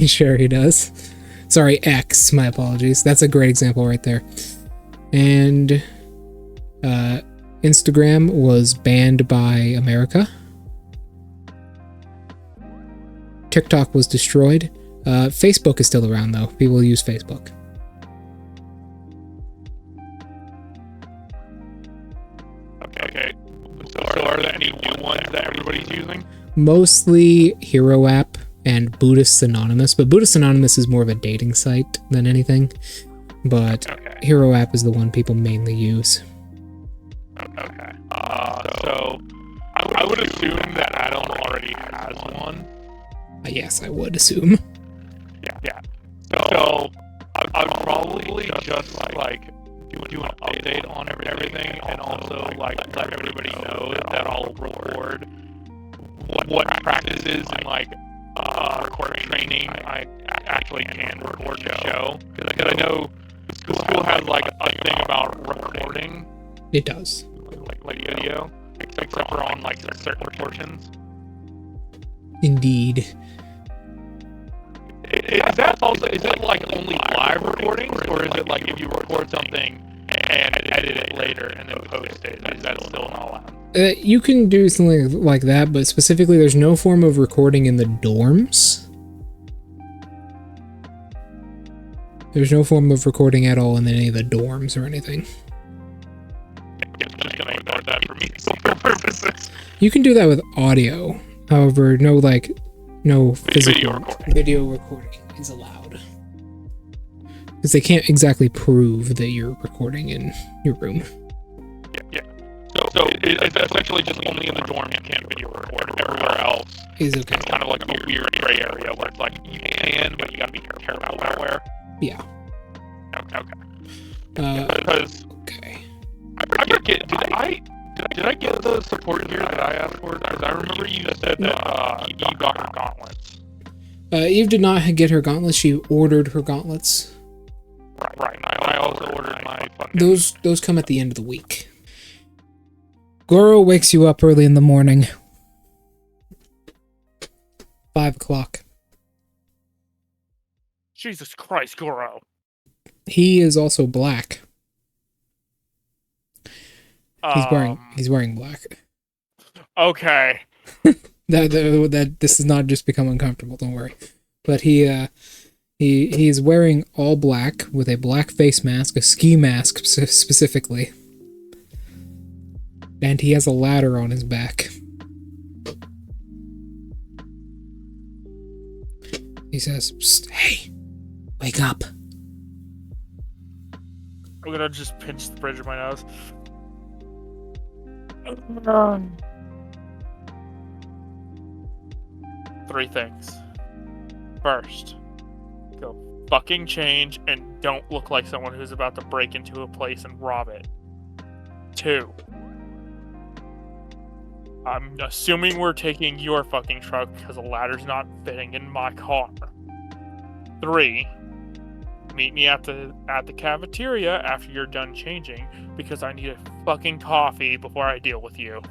Sure he does. Sorry, X, my apologies. That's a great example right there. And Instagram was banned by America. TikTok was destroyed. Facebook is still around though. People use Facebook. Okay. So are there any new ones that everybody's using? Mostly Hero App and Buddhist Anonymous, but Buddhist Anonymous is more of a dating site than anything. But Okay. Hero App is the one people mainly use. Okay. So I would assume that Adam already has one. Yes, I would assume. Yeah. So I'd probably just like do an update on everything, and also like let everybody know that I'll record what practices and like record training I actually can record the show, because I know school has like a thing about recording It does. like video, except for on like certain portions. Indeed. Is it like only live recordings, or is it like if you record something and edit it later and then post it, is that still not allowed? You can do something like that, but specifically there's no form of recording in the dorms. There's no form of recording at all in any of the dorms or anything. Just gonna ignore that for musical purposes. You can do that with audio. However, no physical video recording is allowed. Because they can't exactly prove that you're recording in your room. Yeah. So it's essentially just only in the dorm you can't video record. Everywhere else Is okay. it's kind of like a weird gray area where it's like you can, but you gotta be careful about where. Yeah. Okay. Okay. I forget. Did I get the support gear that I asked for? Because I remember you said that you got your gauntlets. Eve did not get her gauntlets. She ordered her gauntlets. Right. And I also ordered my fucking... Those come at the end of the week. Goro wakes you up early in the morning. 5 o'clock. Jesus Christ, Goro. He is also black. He's wearing black. Okay. That this has not just become uncomfortable. Don't worry. But he's wearing all black with a black face mask, a ski mask specifically, and he has a ladder on his back. He says, "Psst, hey, wake up." I'm gonna just pinch the bridge of my nose. Three things. First, go fucking change and don't look like someone who's about to break into a place and rob it. 2, I'm assuming we're taking your fucking truck because the ladder's not fitting in my car. 3, meet me at the cafeteria after you're done changing because I need a fucking coffee before I deal with you.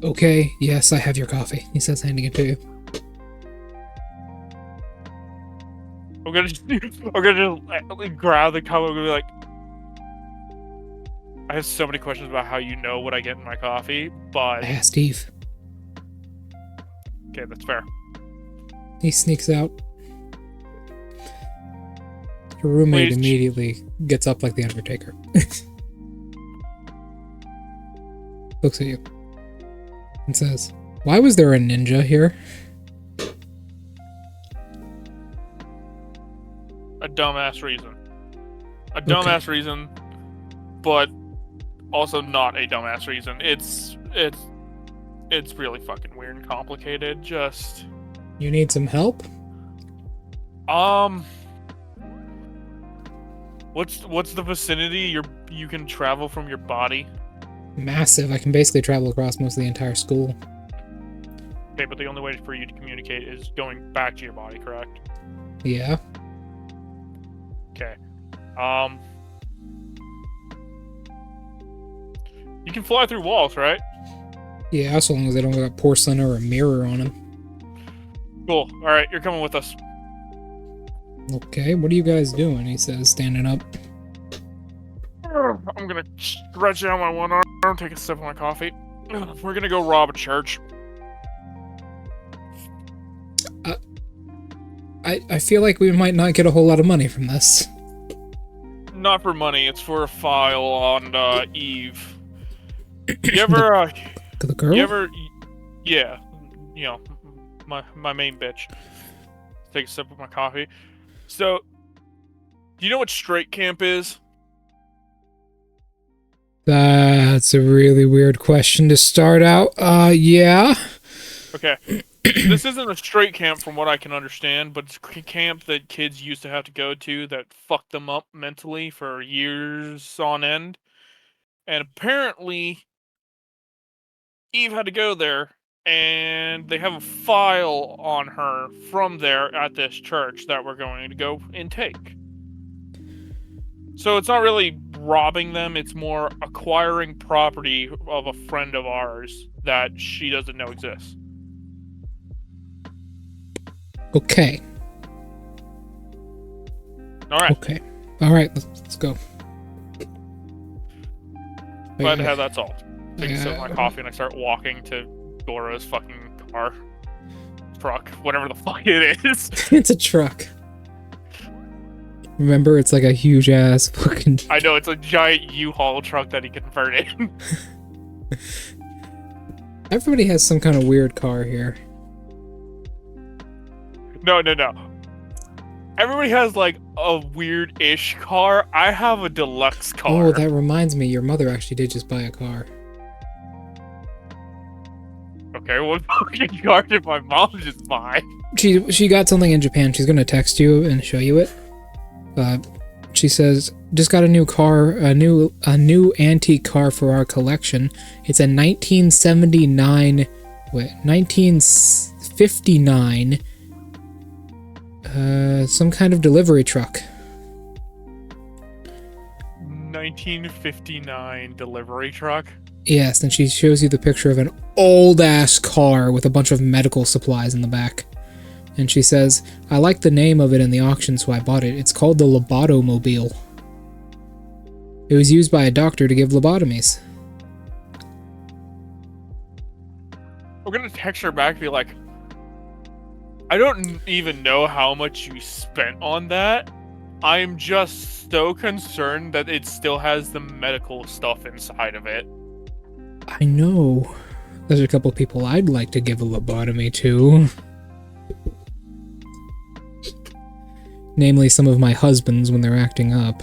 Okay, yes, I have your coffee, he says, handing it to you. I'm gonna just grab the cup. I'm gonna be like, I have so many questions about how you know what I get in my coffee, but I asked Eve. Okay, that's fair. He sneaks out. Your roommate Please. immediately gets up like the Undertaker. Looks at you and says, "Why was there a ninja here?" A dumbass reason. A dumbass reason, but also not a dumbass reason. It's really fucking weird and complicated. Just You need some help? what's the vicinity you can travel from your body? Massive. I can basically travel across most of the entire school. Okay, but the only way for you to communicate is going back to your body, correct? Yeah. Okay. You can fly through walls, right? Yeah, so long as they don't got porcelain or a mirror on them. Cool. Alright, you're coming with us. Okay, what are you guys doing? He says, standing up. I'm gonna stretch out my one arm, take a sip of my coffee. We're gonna go rob a church. I feel like we might not get a whole lot of money from this. Not for money, it's for a file on Eve. You ever The girl? yeah, you know, my main bitch. Take a sip of my coffee. So, do you know what straight camp is? That's a really weird question to start out. Yeah. Okay. This isn't a straight camp from what I can understand, but it's a camp that kids used to have to go to that fucked them up mentally for years on end. And apparently, Eve had to go there, and they have a file on her from there at this church that we're going to go and take. So it's not really robbing them, it's more acquiring property of a friend of ours that she doesn't know exists. Okay. Alright, Okay. Alright, let's go. glad to have that solved. Take a sip of my Yeah. coffee and I start walking to Dora's fucking car. Truck. Whatever the fuck it is. It's a truck. Remember, it's like a huge ass fucking... I know, it's a giant U-Haul truck that he converted. Everybody has some kind of weird car here. No. Everybody has like a weird-ish car. I have a deluxe car. Oh, that reminds me, your mother actually did just buy a car. Okay, what fucking car did my mom just buy? She got something in Japan. She's gonna text you and show you it. She says, just got a new car, a new antique car for our collection. It's a 1959, some kind of delivery truck. 1959 delivery truck? Yes, and she shows you the picture of an old-ass car with a bunch of medical supplies in the back. And she says, I like the name of it in the auction, so I bought it. It's called the Lobotomobile. It was used by a doctor to give lobotomies. We're gonna text her back and be like, I don't even know how much you spent on that. I'm just so concerned that it still has the medical stuff inside of it. I know. There's a couple people I'd like to give a lobotomy to. Namely, some of my husbands when they're acting up.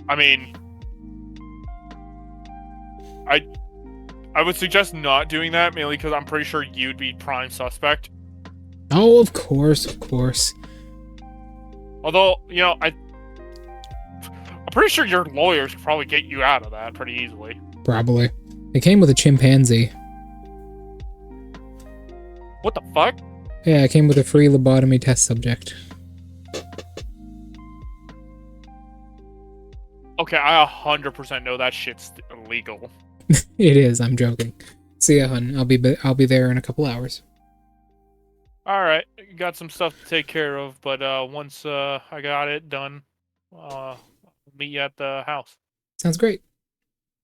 I mean, I would suggest not doing that, mainly because I'm pretty sure you'd be prime suspect. Oh, of course, of course. Although, you know, I'm pretty sure your lawyers could probably get you out of that pretty easily. Probably. It came with a chimpanzee. What the fuck? Yeah, it came with a free lobotomy test subject. Okay, I 100% know that shit's illegal. It is, I'm joking. See ya, hun. I'll be there in a couple hours. Alright, got some stuff to take care of, but once I got it done, meet you at the house. Sounds great.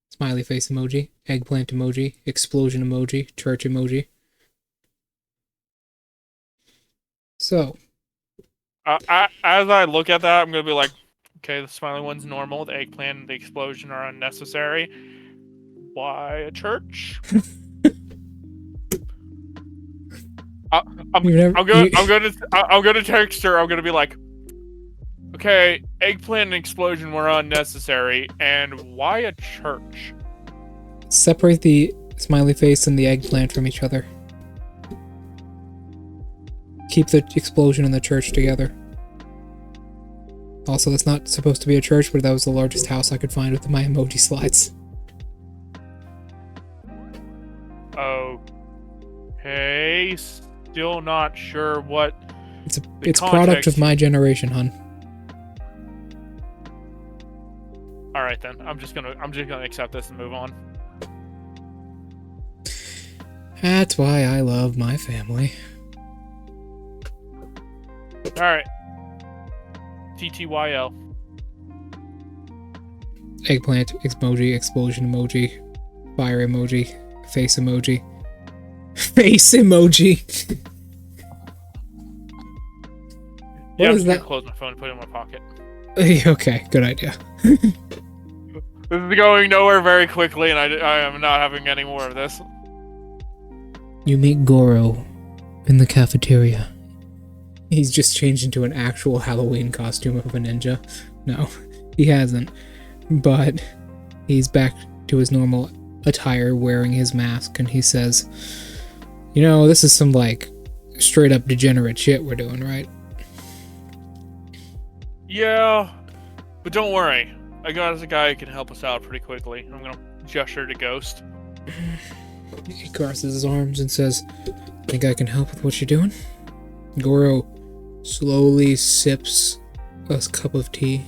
Smiley face emoji, eggplant emoji, explosion emoji, church emoji. So. As I look at that, I'm gonna be like, okay, the smiley one's normal, the eggplant and the explosion are unnecessary. Why a church? I'm gonna text her. I'm gonna be like, okay, eggplant and explosion were unnecessary, and why a church? Separate the smiley face and the eggplant from each other. Keep the explosion and the church together. Also, that's not supposed to be a church, but that was the largest house I could find with my emoji slides. Okay, still not sure what. It's product of my generation, hun. All right then, I'm just gonna accept this and move on. That's why I love my family. All right. TTYL. Eggplant emoji, explosion emoji, fire emoji, face emoji. Face emoji! Yeah, I'm is just that? gonna close my phone and put it in my pocket. Okay, good idea. This is going nowhere very quickly, and I am not having any more of this. You meet Goro in the cafeteria. He's just changed into an actual Halloween costume of a ninja. No, he hasn't. But he's back to his normal attire, wearing his mask, and he says, "You know, this is some, like, straight-up degenerate shit we're doing, right?" Yeah, but don't worry. I got us a guy who can help us out pretty quickly. I'm gonna gesture to Ghost. He crosses his arms and says, "Think I can help with what you're doing?" Goro slowly sips a cup of tea.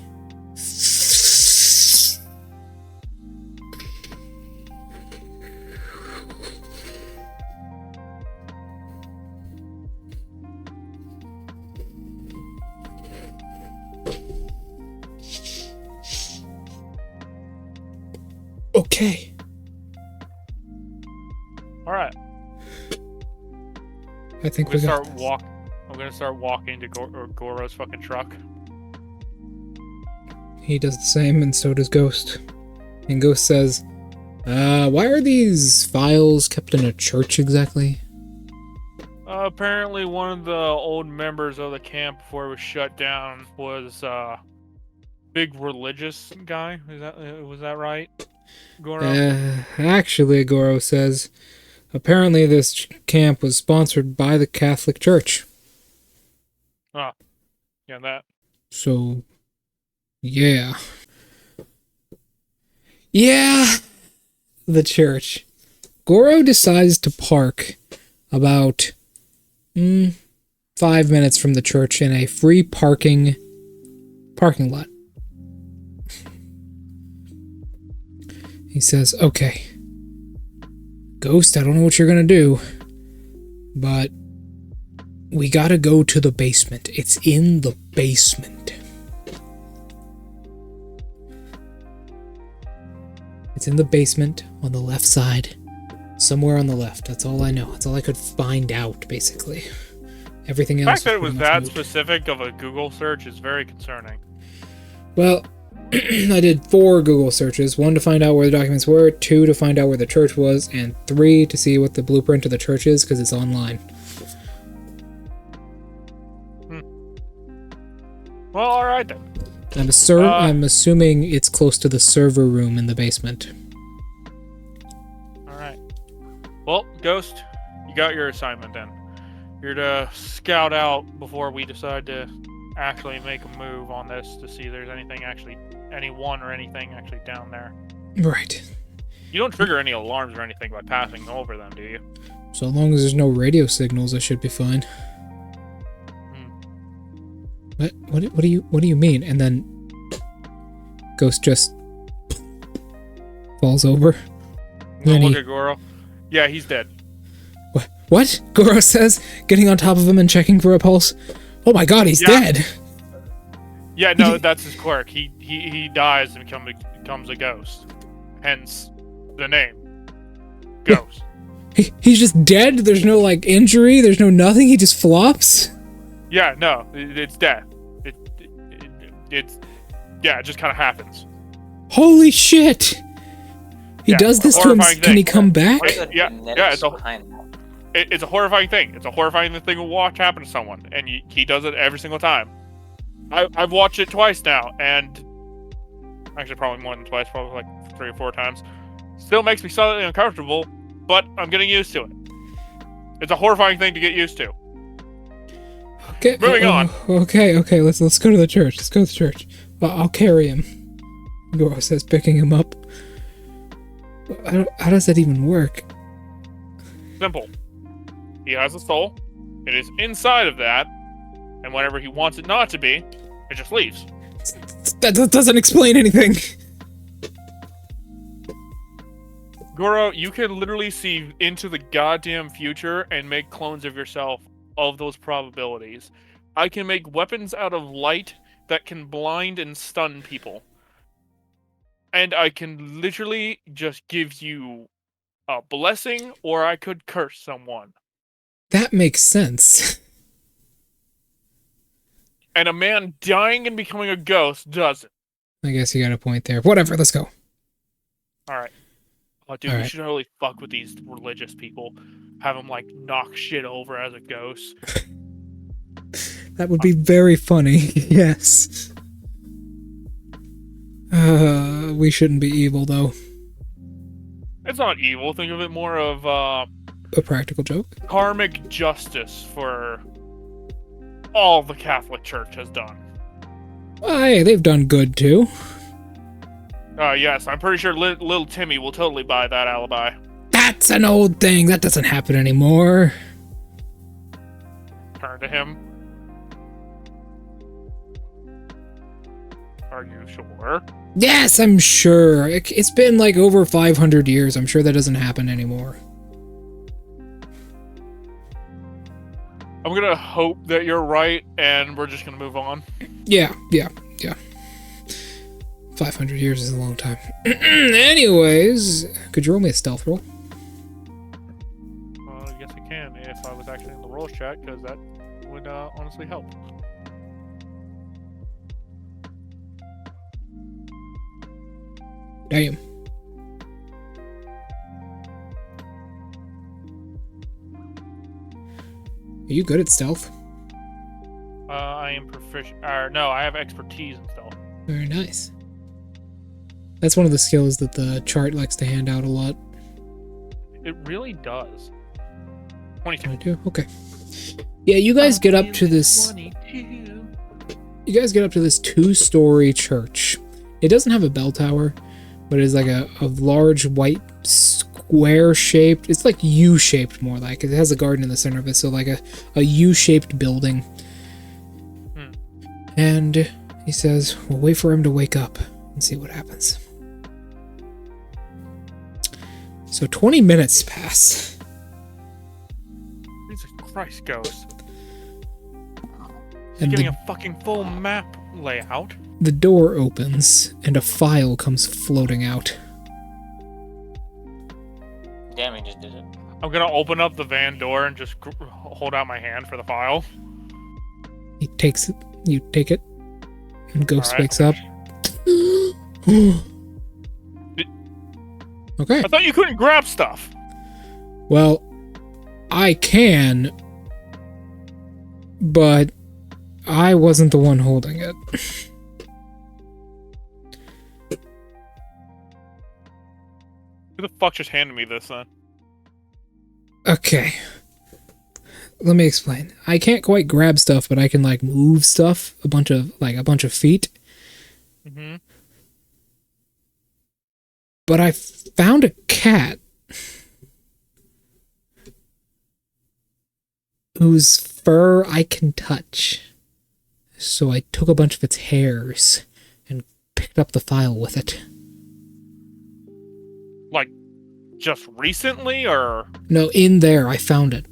Okay. All right. I think I'm we gonna got I'm gonna start walking to Goro's fucking truck. He does the same, and so does Ghost. And Ghost says, why are these files kept in a church exactly?" Apparently, one of the old members of the camp before it was shut down was big religious guy. Was that right, Goro? Actually, Goro says, apparently this camp was sponsored by the Catholic Church. Yeah, that. So, yeah. Yeah! The church. Goro decides to park about 5 minutes from the church in a free parking lot. He says, "Okay, Ghost, I don't know what you're gonna do, but we gotta go to the basement. It's in the basement. It's in the basement on the left side. Somewhere on the left. That's all I know. That's all I could find out, basically. Everything else... The fact that it was that moved. specific of a Google search is very concerning. Well, I did 4 Google searches. 1 to find out where the documents were, 2 to find out where the church was, and 3 to see what the blueprint of the church is, because it's online. Well, alright then. I'm assuming it's close to the server room in the basement. Alright. Well, Ghost, you got your assignment then. You're to scout out before we decide to actually make a move on this to see if there's anyone or anything actually down there. Right. You don't trigger any alarms or anything by passing over them, do you? So long as there's no radio signals, I should be fine. What do you mean? And then Ghost just falls over. Look at Goro. Yeah, he's dead. What? Goro says, getting on top of him and checking for a pulse. Oh my god, he's dead! Yeah, no, that's his quirk. He dies and becomes a ghost. Hence, the name. Ghost. He's just dead? There's no, like, injury? There's no nothing? He just flops? Yeah, no, it's death. It just kind of happens. Holy shit! He does this to him. Can he come back? Yeah, it's a horrifying thing. It's a horrifying thing to watch happen to someone, and he does it every single time. I've watched it twice now, and actually probably more than twice, probably like 3 or 4 times. Still makes me slightly uncomfortable, but I'm getting used to it. It's a horrifying thing to get used to. Okay, moving on. Okay, let's go to the church. Let's go to the church. I'll carry him. Goro says, picking him up. How does that even work? Simple. He has a soul. It is inside of that. And whenever he wants it not to be, it just leaves. That doesn't explain anything. Goro, you can literally see into the goddamn future and make clones of yourself of those probabilities. I can make weapons out of light that can blind and stun people. And I can literally just give you a blessing, or I could curse someone. That makes sense. And a man dying and becoming a ghost doesn't. I guess you got a point there. Whatever, let's go. Alright. Oh, dude, we should totally fuck with these religious people. Have them, like, knock shit over as a ghost. That would be very funny, yes. We shouldn't be evil, though. It's not evil. Think of it more of, a practical joke? Karmic justice for all the Catholic Church has done. Well, hey, they've done good, too. Yes, I'm pretty sure little Timmy will totally buy that alibi. That's an old thing. That doesn't happen anymore. Turn to him. Are you sure? Yes, I'm sure. It's been like over 500 years. I'm sure that doesn't happen anymore. I'm gonna hope that you're right, and we're just gonna move on. Yeah. 500 years is a long time. Anyways, could you roll me a stealth roll? Well, I guess I can if I was actually in the rolls chat, because that would honestly help. Damn. Are you good at stealth? I am proficient. No, I have expertise in stealth. Very nice. That's one of the skills that the chart likes to hand out a lot. It really does. 22. 22? Okay. Yeah, you guys get up to this... 22. You guys get up to this 2-story church. It doesn't have a bell tower, but it is like a large white square-shaped... It's like U-shaped more like. It has a garden in the center of it, so like a U-shaped building. And he says, we'll wait for him to wake up and see what happens. So 20 minutes pass. Jesus Christ, Ghost. And Getting a fucking full map layout. the door opens, and a file comes floating out. Damn, he just did it. I'm gonna open up the van door and just hold out my hand for the file. He takes it. You take it. And Ghost All right. wakes up. Okay. I thought you couldn't grab stuff. Well, I can, but I wasn't the one holding it. Who the fuck just handed me this then? Okay. Let me explain. I can't quite grab stuff, but I can like move stuff a bunch of feet. Mm-hmm. But I found a cat whose fur I can touch. So I took a bunch of its hairs and picked up the file with it. Like, just recently, or? No, in there, I found it.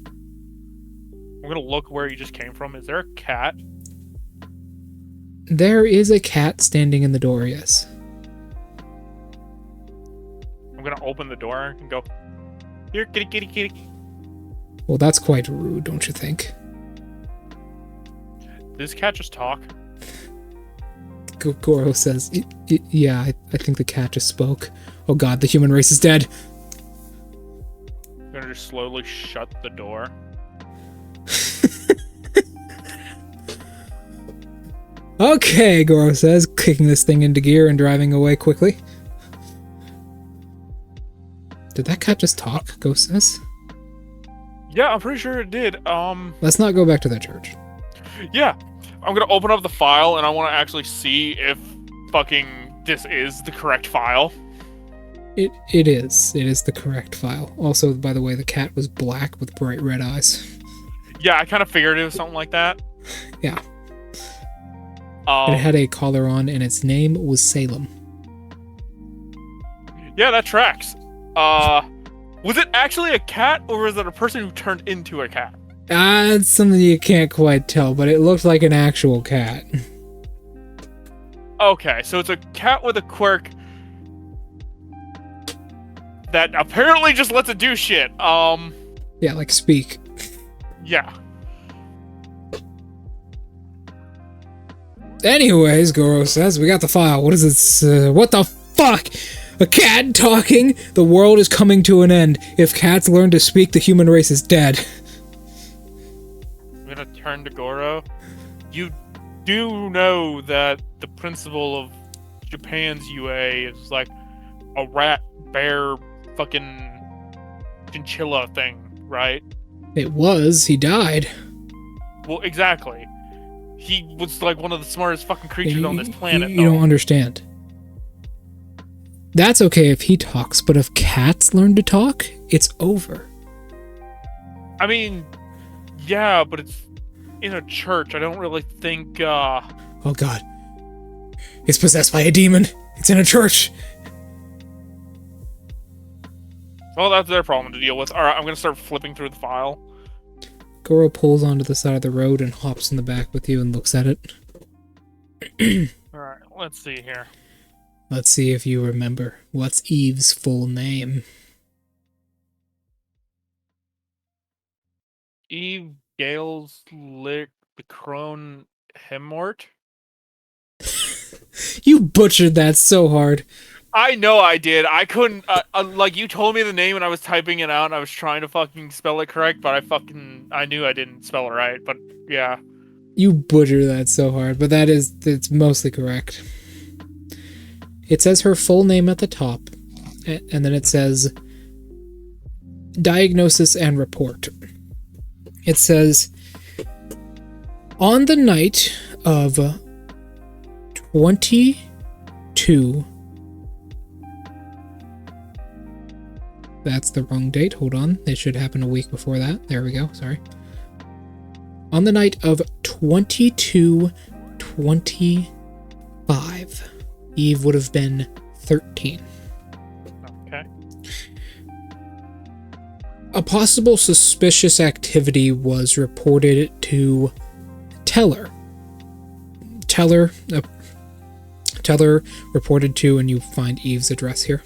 I'm gonna look where you just came from. Is there a cat? There is a cat standing in the door, yes. I'm gonna open the door and go, here, kitty, kitty, kitty. Well, that's quite rude, don't you think? Did this cat just talk? Goro says, yeah, I think the cat just spoke. Oh god, the human race is dead. I'm gonna just slowly shut the door. Okay, Goro says, kicking this thing into gear and driving away quickly. Did that cat just talk, Ghost says? Yeah, I'm pretty sure it did. Let's not go back to that church. Yeah. I'm gonna open up the file and I wanna actually see if fucking this is the correct file. It is. It is the correct file. Also, by the way, the cat was black with bright red eyes. Yeah, I kind of figured it was something like that. Yeah. It had a collar on, and its name was Salem. Yeah, that tracks. Was it actually a cat, or was it a person who turned into a cat? It's something you can't quite tell, but it looked like an actual cat. Okay, so it's a cat with a quirk that apparently just lets it do shit. Yeah, like speak. Yeah. Anyways, Goro says, we got the file. What is this? What the fuck? A cat talking? The world is coming to an end. If cats learn to speak, the human race is dead. I'm gonna turn to Goro. You do know that the principle of Japan's UA is like a rat, bear, fucking chinchilla thing, right? It was. He died. Well, exactly. He was like one of the smartest fucking creatures on this planet. You don't understand. That's okay if he talks, but if cats learn to talk, it's over. I mean, yeah, but it's in a church. I don't really think, Oh god. It's possessed by a demon. It's in a church. Well, that's their problem to deal with. Alright, I'm gonna start flipping through the file. Goro pulls onto the side of the road and hops in the back with you and looks at it. Alright, let's see here. Let's see if you remember. What's Eve's full name? Eve Gales Lick the Crone Hemmort? You butchered that so hard. I know I did. I couldn't, like, you told me the name and I was typing it out and I was trying to fucking spell it correct, but I knew I didn't spell it right, but yeah. You butchered that so hard, but it's mostly correct. It says her full name at the top, and then it says diagnosis and report. It says, on the night of 22... That's the wrong date. Hold on. It should happen a week before that. There we go. Sorry. On the night of 22/25, Eve would have been 13. Okay. A possible suspicious activity was reported to Teller. Teller reported to, and you find Eve's address here.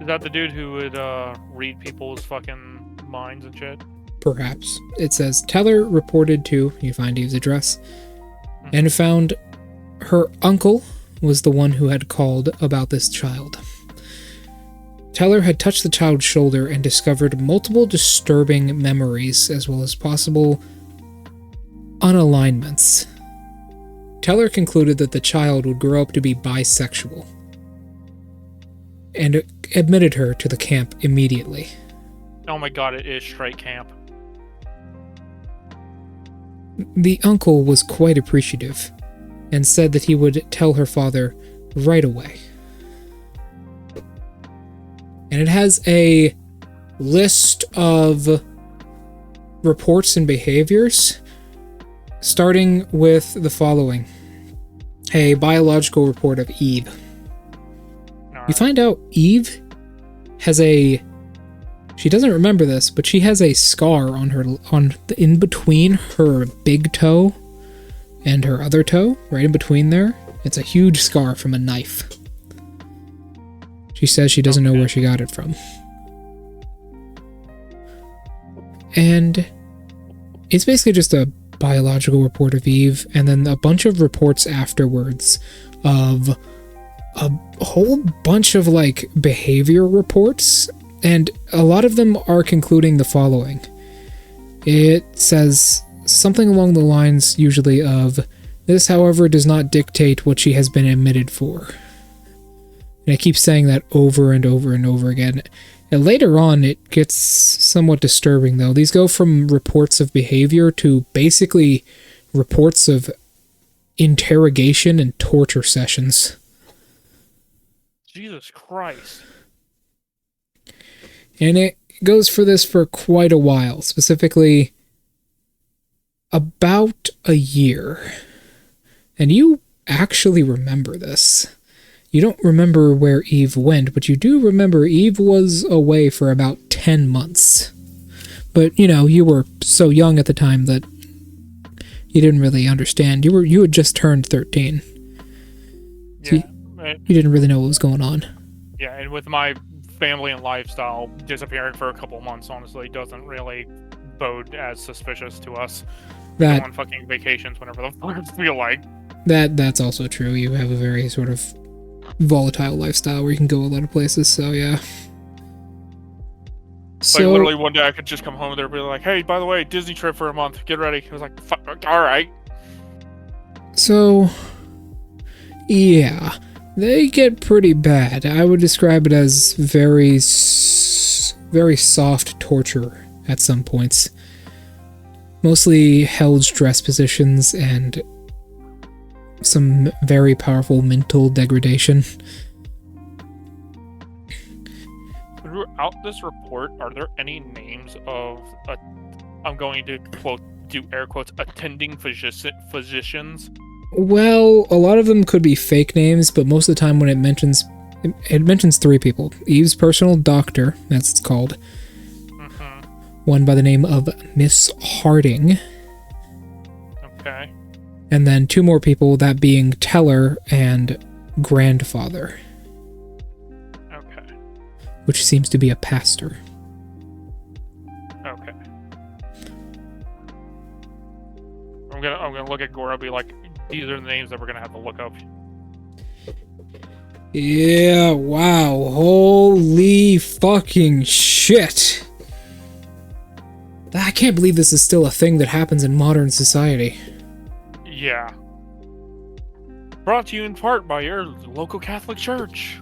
Is that the dude who would read people's fucking minds and shit? Perhaps. It says Teller reported to, you find Eve's address, and found her uncle was the one who had called about this child. Teller had touched the child's shoulder and discovered multiple disturbing memories as well as possible unalignments. Teller concluded that the child would grow up to be bisexual and admitted her to the camp immediately. Oh my god, it is straight camp. The uncle was quite appreciative and said that he would tell her father right away. And it has a list of reports and behaviors, starting with the following. A biological report of Eve. You find out Eve has she doesn't remember this, but she has a scar in between her big toe and her other toe, right in between there. It's a huge scar from a knife. She says she doesn't know where she got it from. And it's basically just a biological report of Eve, and then a bunch of reports afterwards of a whole bunch of like behavior reports, and a lot of them are concluding the following. It says something along the lines usually of, this however does not dictate what she has been admitted for. And it keeps saying that over and over and over again. And later on it gets somewhat disturbing though. These go from reports of behavior to basically reports of interrogation and torture sessions. Jesus Christ. And it goes for this for quite a while, specifically about a year. And you actually remember this. You don't remember where Eve went, but you do remember Eve was away for about 10 months. But, you know, you were so young at the time that you didn't really understand. You had just turned 13. So Yeah. you didn't really know what was going on. Yeah, and with my family and lifestyle, disappearing for a couple months honestly doesn't really bode as suspicious to us. We go on fucking vacations whenever the fuck we feel like. That's also true. You have a very sort of volatile lifestyle where you can go a lot of places, so yeah. Like, literally one day I could just come home and they'd be like, hey, by the way, Disney trip for a month, get ready. I was like, fuck, alright. So, yeah. They get pretty bad. I would describe it as very soft torture at some points. Mostly held stress positions and some very powerful mental degradation. Throughout this report, are there any names of, I'm going to do air quotes, attending physicians? Well, a lot of them could be fake names, but most of the time when it mentions 3 people. Eve's personal doctor, that's it's called. Mm-hmm. One by the name of Miss Harding. Okay. And then 2 more people, that being Teller and Grandfather. Okay. Which seems to be a pastor. Okay. I'm gonna look at Gora and be like, these are the names that we're gonna have to look up. Yeah, wow. Holy fucking shit. I can't believe this is still a thing that happens in modern society. Yeah. Brought to you in part by your local Catholic Church.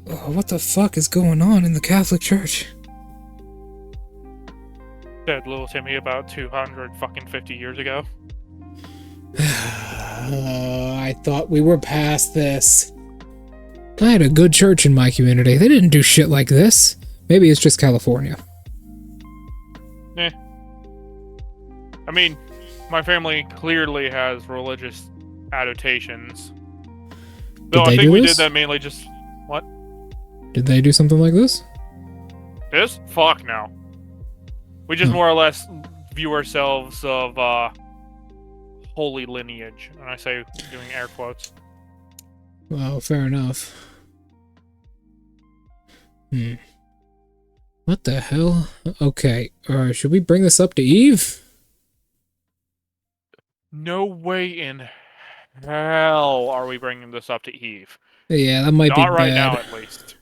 What the fuck is going on in the Catholic Church? Said little Timmy about 250 years ago. I thought we were past this. I had a good church in my community. They didn't do shit like this. Maybe it's just California. Eh. I mean, my family clearly has religious adaptations. Though I think we did that mainly just... What? Did they do something like this? This? Fuck no. We just more or less view ourselves of, holy lineage. And I say doing air quotes. Well, fair enough. What the hell? Okay, should we bring this up to Eve? No way in hell are we bringing this up to Eve. Yeah, that might be bad. Not right now, at least.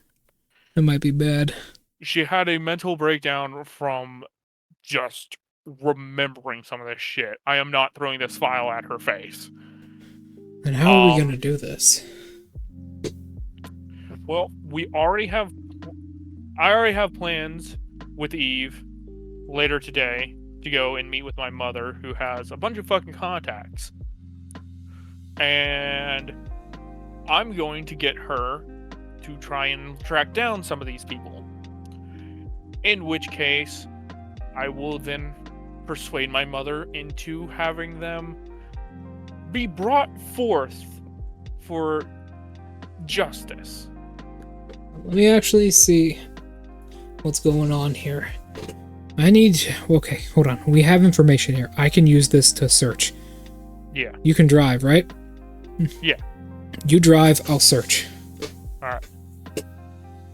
That might be bad. She had a mental breakdown from just remembering some of this shit. I am not throwing this file at her face. And how are we gonna do this? Well, I already have plans with Eve later today to go and meet with my mother, who has a bunch of fucking contacts. And I'm going to get her to try and track down some of these people. In which case, I will then persuade my mother into having them be brought forth for justice. Let me actually see what's going on here. Okay, hold on. We have information here. I can use this to search. Yeah. You can drive, right? Yeah. You drive, I'll search. Alright.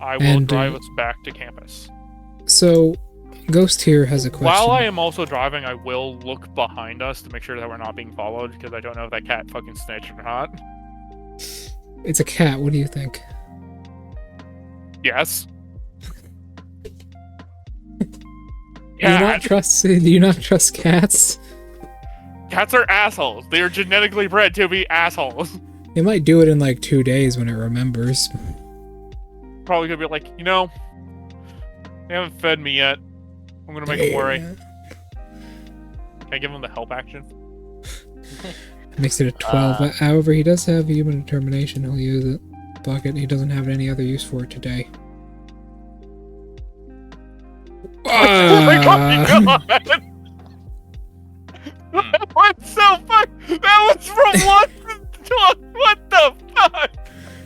I will drive us back to campus. So, Ghost here has a question. While I am also driving, I will look behind us to make sure that we're not being followed, because I don't know if that cat fucking snitched or not. It's a cat, what do you think? Yes. Do you not trust cats? Cats are assholes. They are genetically bred to be assholes. It might do it in like 2 days when it remembers. Probably gonna be like, you know, they haven't fed me yet. I'm gonna make them worry. Can I give him the help action? Makes it a 12. However, he does have human determination. He'll use it. bucket. He doesn't have any other use for it today. Oh my god! That was so fuck. That was from what? What the fuck?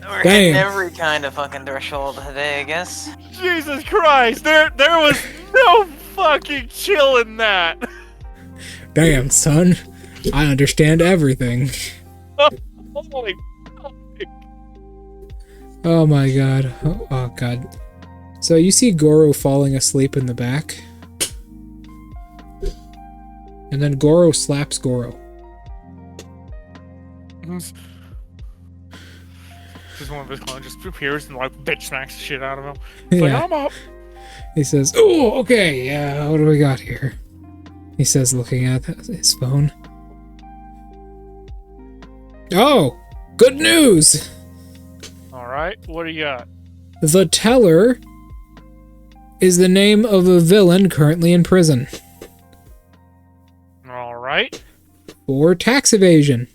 We're Damn. hitting every kind of fucking threshold today, I guess. Jesus Christ! There was no fucking chill in that. Damn, son. I understand everything. Holy fuck. Oh my god. Oh god. So you see Goro falling asleep in the back. And then Goro slaps Goro. Just one of his clones just appears and like bitch smacks the shit out of him. It's like, I'm up. He says, "Oh, okay, yeah, what do we got here?" He says, looking at his phone. "Oh, good news! Alright, what do you got? The Teller is the name of a villain currently in prison Alright. for tax evasion.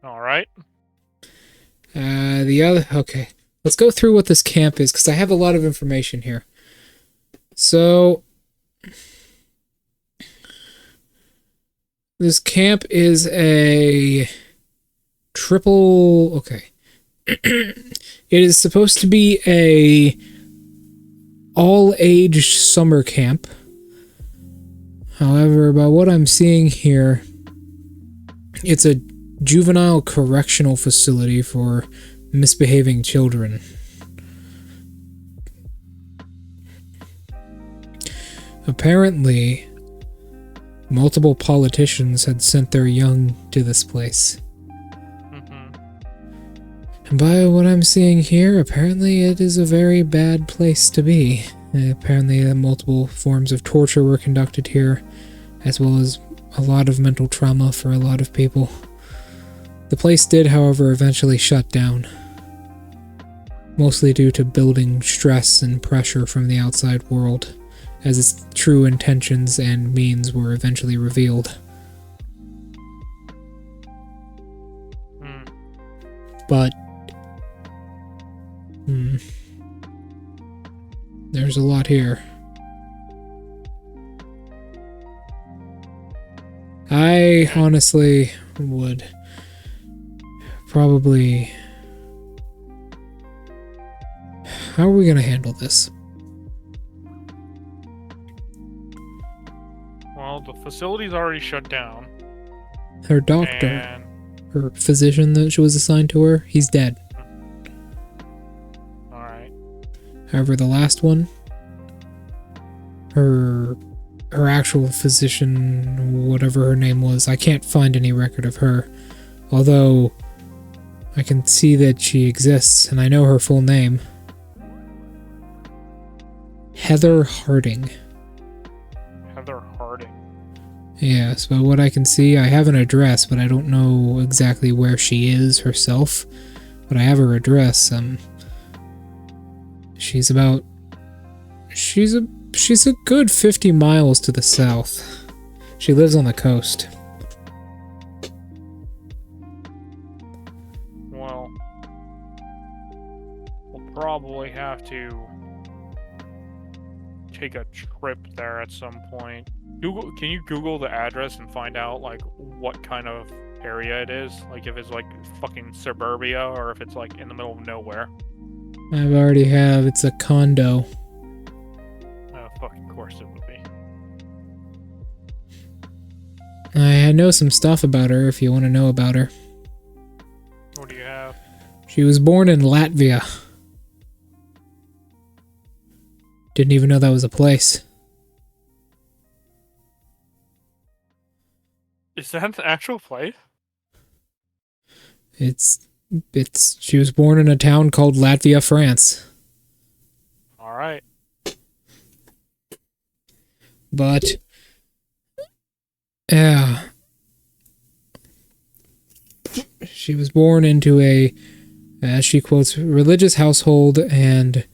Alright. Okay. Let's go through what this camp is, because I have a lot of information here. So, this camp is a triple... Okay. It is supposed to be a all-age summer camp. However, by what I'm seeing here, it's a juvenile correctional facility for misbehaving children. Apparently, multiple politicians had sent their young to this place. And by what I'm seeing here, apparently it is a very bad place to be. Apparently multiple forms of torture were conducted here, as well as a lot of mental trauma for a lot of people. The place did, however, eventually shut down, mostly due to building stress and pressure from the outside world, as its true intentions and means were eventually revealed. But there's a lot here. I honestly would probably... How are we going to handle this? Well, the facility's already shut down. Her doctor, And her physician that she was assigned to her, he's dead. alright. However, the last one, her actual physician, whatever her name was, I can't find any record of her. Although, I can see that she exists, and I know her full name. Heather Harding. Heather Harding. Yes, but what I can see, I have an address, but I don't know exactly where she is herself. But I have her address. She's a good 50 miles to the south. She lives on the coast. Well, we'll probably have to take a trip there at some point. Can you Google the address and find out like what kind of area it is? Like if it's like fucking suburbia or if it's like in the middle of nowhere. I've already have. It's a condo. Oh, fucking course it would be. I know some stuff about her if you want to know about her. What do you have? She was born in Latvia. Didn't even know that was a place. Is that an actual place? She was born in a town called Latvia, France. Alright. But, yeah. She was born into a, as she quotes, religious household, and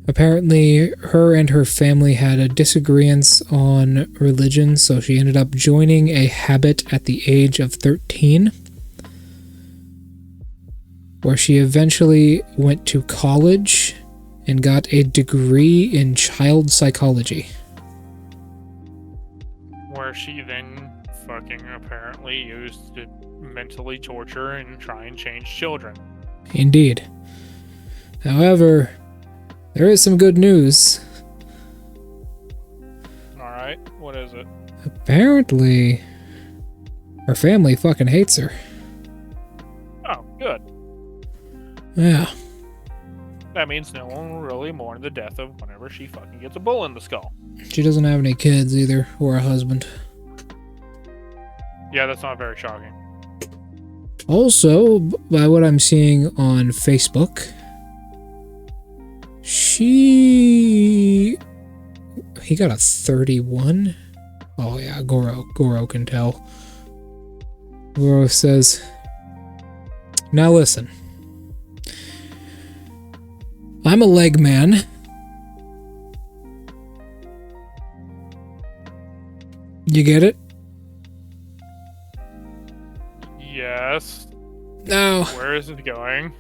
apparently her and her family had a disagreement on religion, so she ended up joining a habit at the age of 13. where she eventually went to college and got a degree in child psychology. Where she then fucking apparently used to mentally torture and try and change children. Indeed. However, there is some good news. Alright, what is it? Apparently, her family fucking hates her. Oh, good. Yeah. That means no one will really mourn the death of whenever she fucking gets a bullet in the skull. She doesn't have any kids either, or a husband. Yeah, that's not very shocking. Also, by what I'm seeing on Facebook, he got a 31? Oh yeah, Goro can tell. Goro says, now listen. I'm a leg man. You get it? Yes. Now, Where is it going?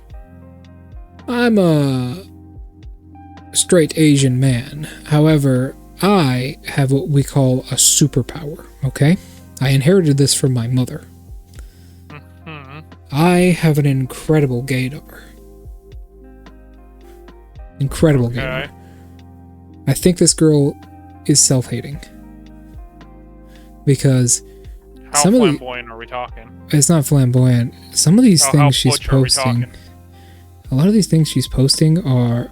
I'm a straight Asian man. However, I have what we call a superpower, okay? I inherited this from my mother. Mm-hmm. I have an incredible gaydar. Incredible gaydar. Okay. I think this girl is self-hating. Because How some of the, flamboyant are we talking? it's not flamboyant. Some of these How things she's butch are we posting, talking? a lot of these things she's posting are,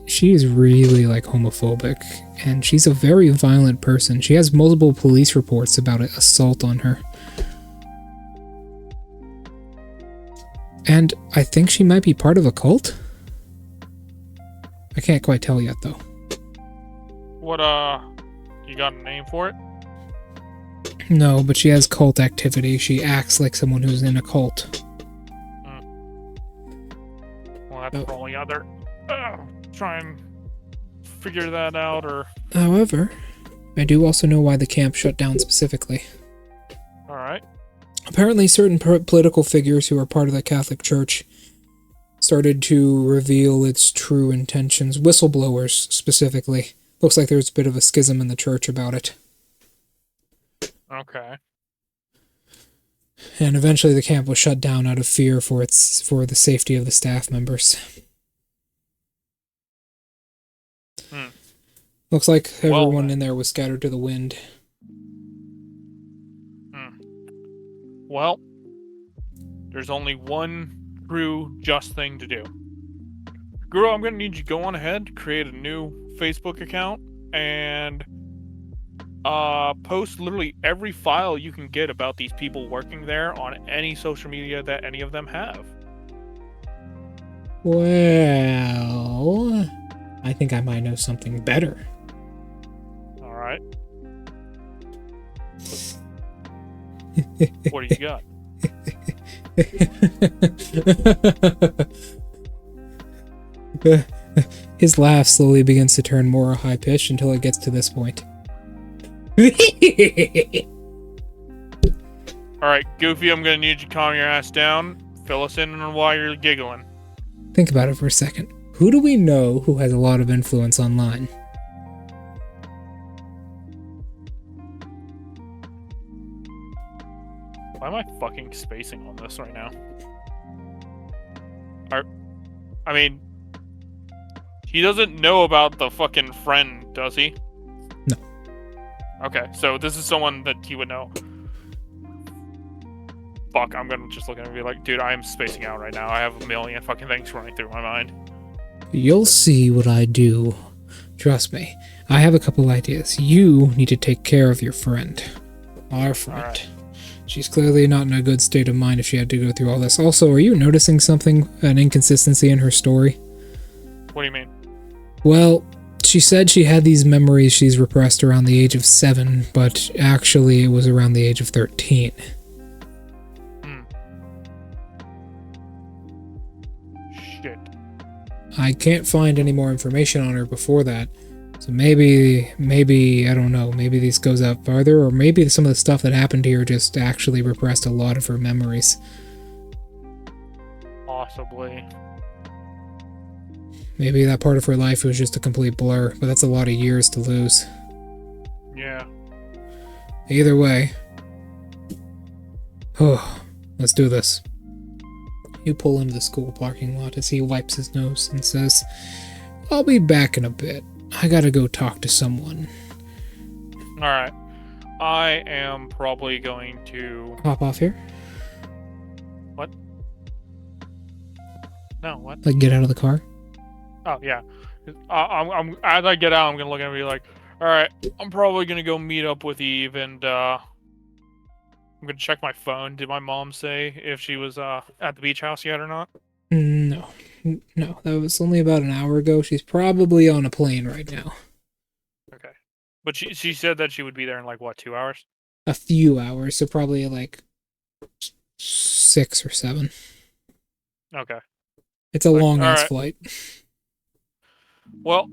she is really like homophobic, and she's a very violent person. She has multiple police reports about an assault on her. And I think she might be part of a cult? I can't quite tell yet, though. What, you got a name for it? No, but she has cult activity. She acts like someone who's in a cult. Well, that's Oh. probably other. Try and figure that out, or... However, I do also know why the camp shut down specifically. Alright. Apparently, certain political figures who are part of the Catholic Church started to reveal its true intentions. Whistleblowers, specifically. Looks like there's a bit of a schism in the church about it. Okay. And eventually the camp was shut down out of fear for the safety of the staff members. Looks like everyone in there was scattered to the wind. Well, there's only one true just thing to do. Guru, I'm gonna need you to go on ahead, create a new Facebook account, and post literally every file you can get about these people working there on any social media that any of them have. Well, I think I might know something better. Alright. What do you got? His laugh slowly begins to turn more high-pitched until it gets to this point. Alright, Goofy, I'm gonna need you to calm your ass down. Fill us in on why you're giggling. Think about it for a second. Who do we know who has a lot of influence online? Why am I fucking spacing on this right now? I mean, he doesn't know about the fucking friend, does he? No. Okay, so this is someone that he would know. Fuck, I'm gonna just look at him and be like, dude, I am spacing out right now. I have a million fucking things running through my mind. You'll see what I do. Trust me. I have a couple ideas. You need to take care of your friend. Our friend. Alright. She's clearly not in a good state of mind if she had to go through all this. Also, are you noticing something, an inconsistency in her story? What do you mean? Well, she said she had these memories she's repressed around the age of 7, but actually it was around the age of 13. Shit. I can't find any more information on her before that. So maybe, I don't know, maybe this goes out farther, or maybe some of the stuff that happened here just actually repressed a lot of her memories. Oh Possibly. Maybe that part of her life was just a complete blur, but that's a lot of years to lose. Yeah. Either way. Oh, let's do this. You pull into the school parking lot as he wipes his nose and says, I'll be back in a bit. I gotta go talk to someone. Alright. I am probably going to... Hop off here? What? No, what? Like, get out of the car? Oh, yeah. As I get out, I'm gonna look at him and be like, alright, I'm probably gonna go meet up with Eve and, I'm gonna check my phone. Did my mom say if she was, at the beach house yet or not? No. No, that was only about an hour ago. She's probably on a plane right now. Okay. But she said that she would be there in, like, what, 2 hours? A few hours, so probably like 6 or 7. Okay. It's a long-ass alright. flight. Well,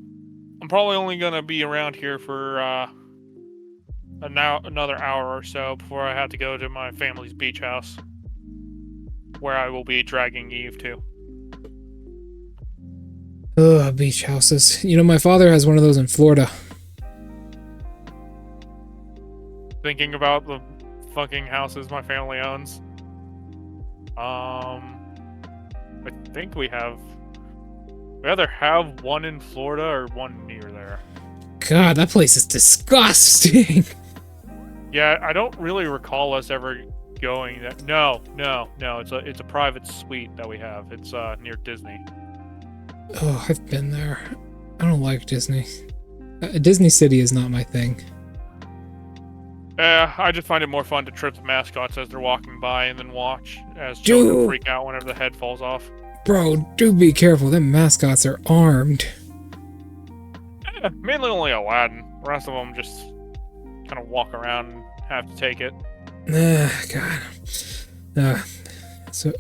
I'm probably only gonna be around here for, another hour or so before I have to go to my family's beach house, where I will be dragging Eve to. Ugh, beach houses. You know, my father has one of those in Florida. Thinking about the fucking houses my family owns. I think we either have one in Florida or one near there. God, that place is disgusting. Yeah, I don't really recall us ever going that. No. It's a private suite that we have. It's near Disney. Oh, I've been there. I don't like Disney. Disney City is not my thing. I just find it more fun to trip the mascots as they're walking by and then watch as children freak out whenever the head falls off. Bro, do be careful. Them mascots are armed. Mainly only Aladdin. The rest of them just kind of walk around and have to take it. God.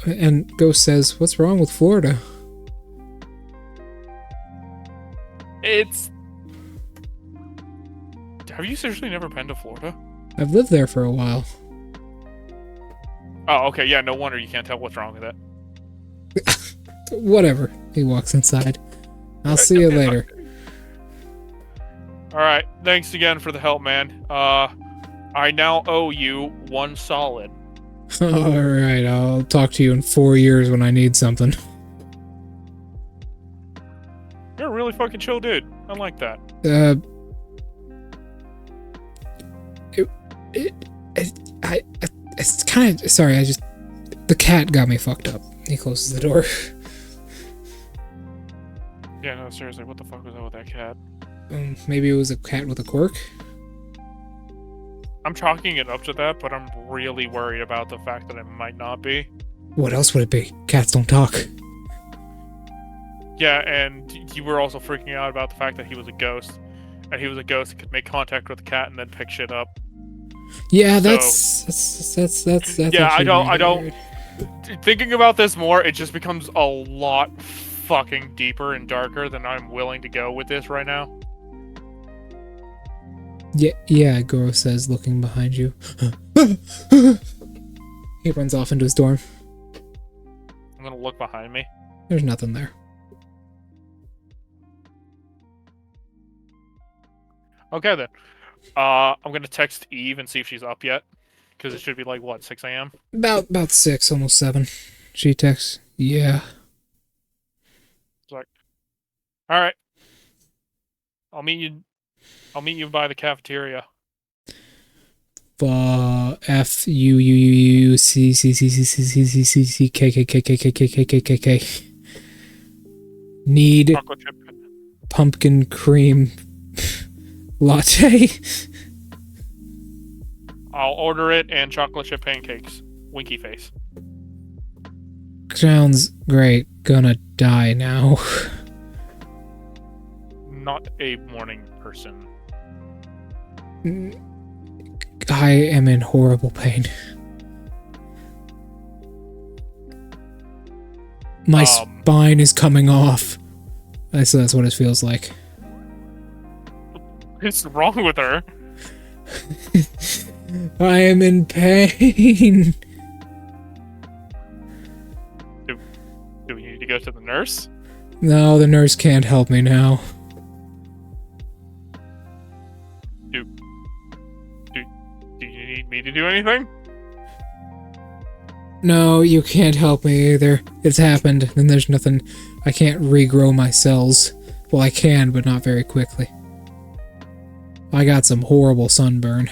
And Ghost says, what's wrong with Florida? Have you seriously never been to Florida? I've lived there for a while. Oh, okay, yeah, no wonder you can't tell what's wrong with it. Whatever. He walks inside. I'll see you later. Alright, thanks again for the help, man. I now owe you 1 solid. Alright, I'll talk to you in 4 years when I need something. You're a really fucking chill dude. I like that. It's kind of... Sorry, the cat got me fucked up. He closes the door. Yeah, no, seriously, what the fuck was that with that cat? Maybe it was a cat with a quirk? I'm chalking it up to that, but I'm really worried about the fact that it might not be. What else would it be? Cats don't talk. Yeah, and you were also freaking out about the fact that he was a ghost. And he was a ghost that could make contact with the cat and then pick shit up. Yeah, So- that's Yeah, I actually don't- really I don't- weird. Thinking about this more, it just becomes a lot fucking deeper and darker than I'm willing to go with this right now. Yeah, Goro says, looking behind you. He runs off into his dorm. I'm gonna look behind me. There's nothing there. Okay then. I'm gonna text Eve and see if she's up yet. Because it should be like, what, 6 a.m.? About 6, almost 7. She texts, yeah. It's like, alright. I'll meet you by the cafeteria. F U U U U C C C C C C C C C K K K K K K K K K K. Need Chocolate chip. pumpkin cream latte. I'll order it and chocolate chip pancakes. Winky face. Sounds great. Gonna die now. Not a morning person. I am in horrible pain. My spine is coming off. So that's what it feels like. What's wrong with her? I am in pain. Do we need to go to the nurse? No, the nurse can't help me now. Do you need me to do anything? No, you can't help me either. It's happened, and there's nothing. I can't regrow my cells. Well, I can, but not very quickly. I got some horrible sunburn.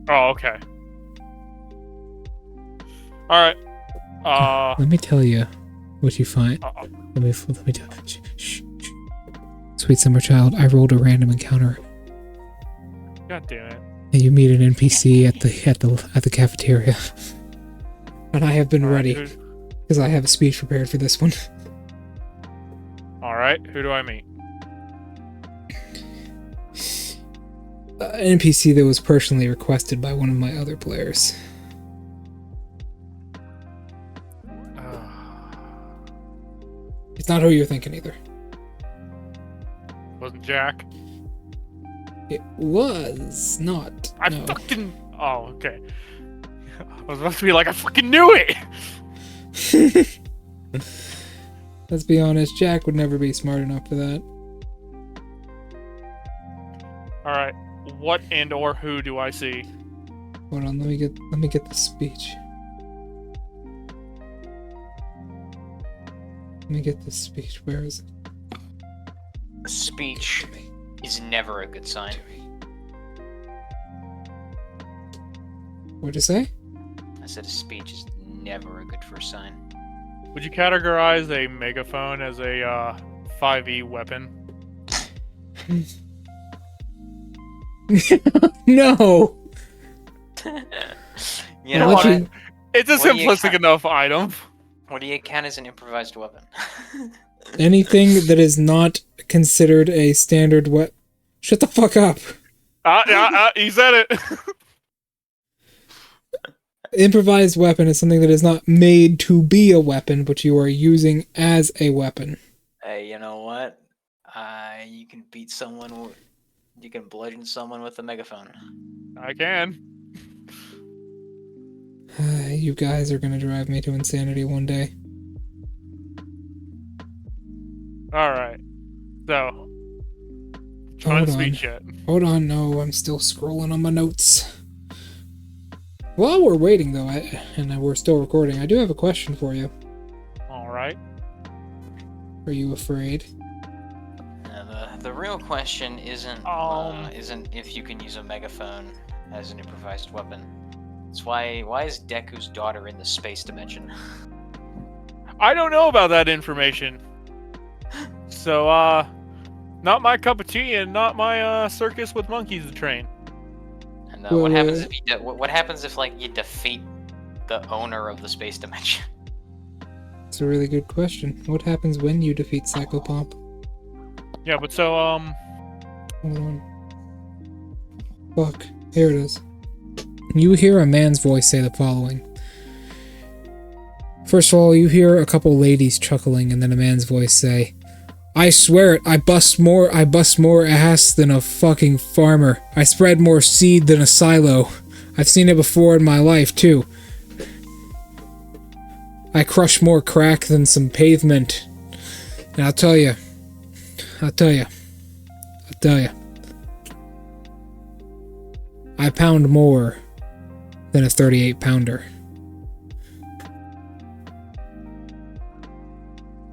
Oh, okay. Alright. Let me tell you what you find. Uh-oh. Let me tell you. Shh, shh, shh. Sweet summer child, I rolled a random encounter. God damn it. And you meet an NPC at the cafeteria. And I have been ready, because I have a speech prepared for this one. Alright, who do I meet? An NPC that was personally requested by one of my other players. It's not who you're thinking either. Wasn't Jack? It was not. I no. fucking... Oh, okay. I was about to be like, I fucking knew it! Let's be honest, Jack would never be smart enough for that. Alright, what and or who do I see? Hold on, let me get the speech. Let me get this speech. Where is it? Speech is never a good sign. What'd you say? I said a speech is never a good first sign. Would you categorize a megaphone as a 5e weapon? No! You know I'll let what? you- It's a What do you simplistic enough item. What do you count as an improvised weapon? Anything that is not considered a standard weapon. Shut the fuck up! He said it. Improvised weapon is something that is not made to be a weapon, but you are using as a weapon. Hey, you know what? You can beat someone. You can bludgeon someone with a megaphone. I can. You guys are gonna drive me to insanity one day. Alright. So. Trying Hold to on. speech yet. Hold on, no, I'm still scrolling on my notes. While we're waiting, though, and we're still recording, I do have a question for you. Alright. Are you afraid? The real question isn't if you can use a megaphone as an improvised weapon. It's why is Deku's daughter in the space dimension? I don't know about that information. So, not my cup of tea and not my circus with monkeys to train. And what happens if what happens if like you defeat the owner of the space dimension? It's a really good question. What happens when you defeat Psychopomp? Yeah, but so, Hold on. Fuck. Here it is. You hear a man's voice say the following. First of all, you hear a couple ladies chuckling, and then a man's voice say, I swear it, I bust more ass than a fucking farmer. I spread more seed than a silo. I've seen it before in my life, too. I crush more crack than some pavement. And I'll tell you. I pound more than a 38 pounder.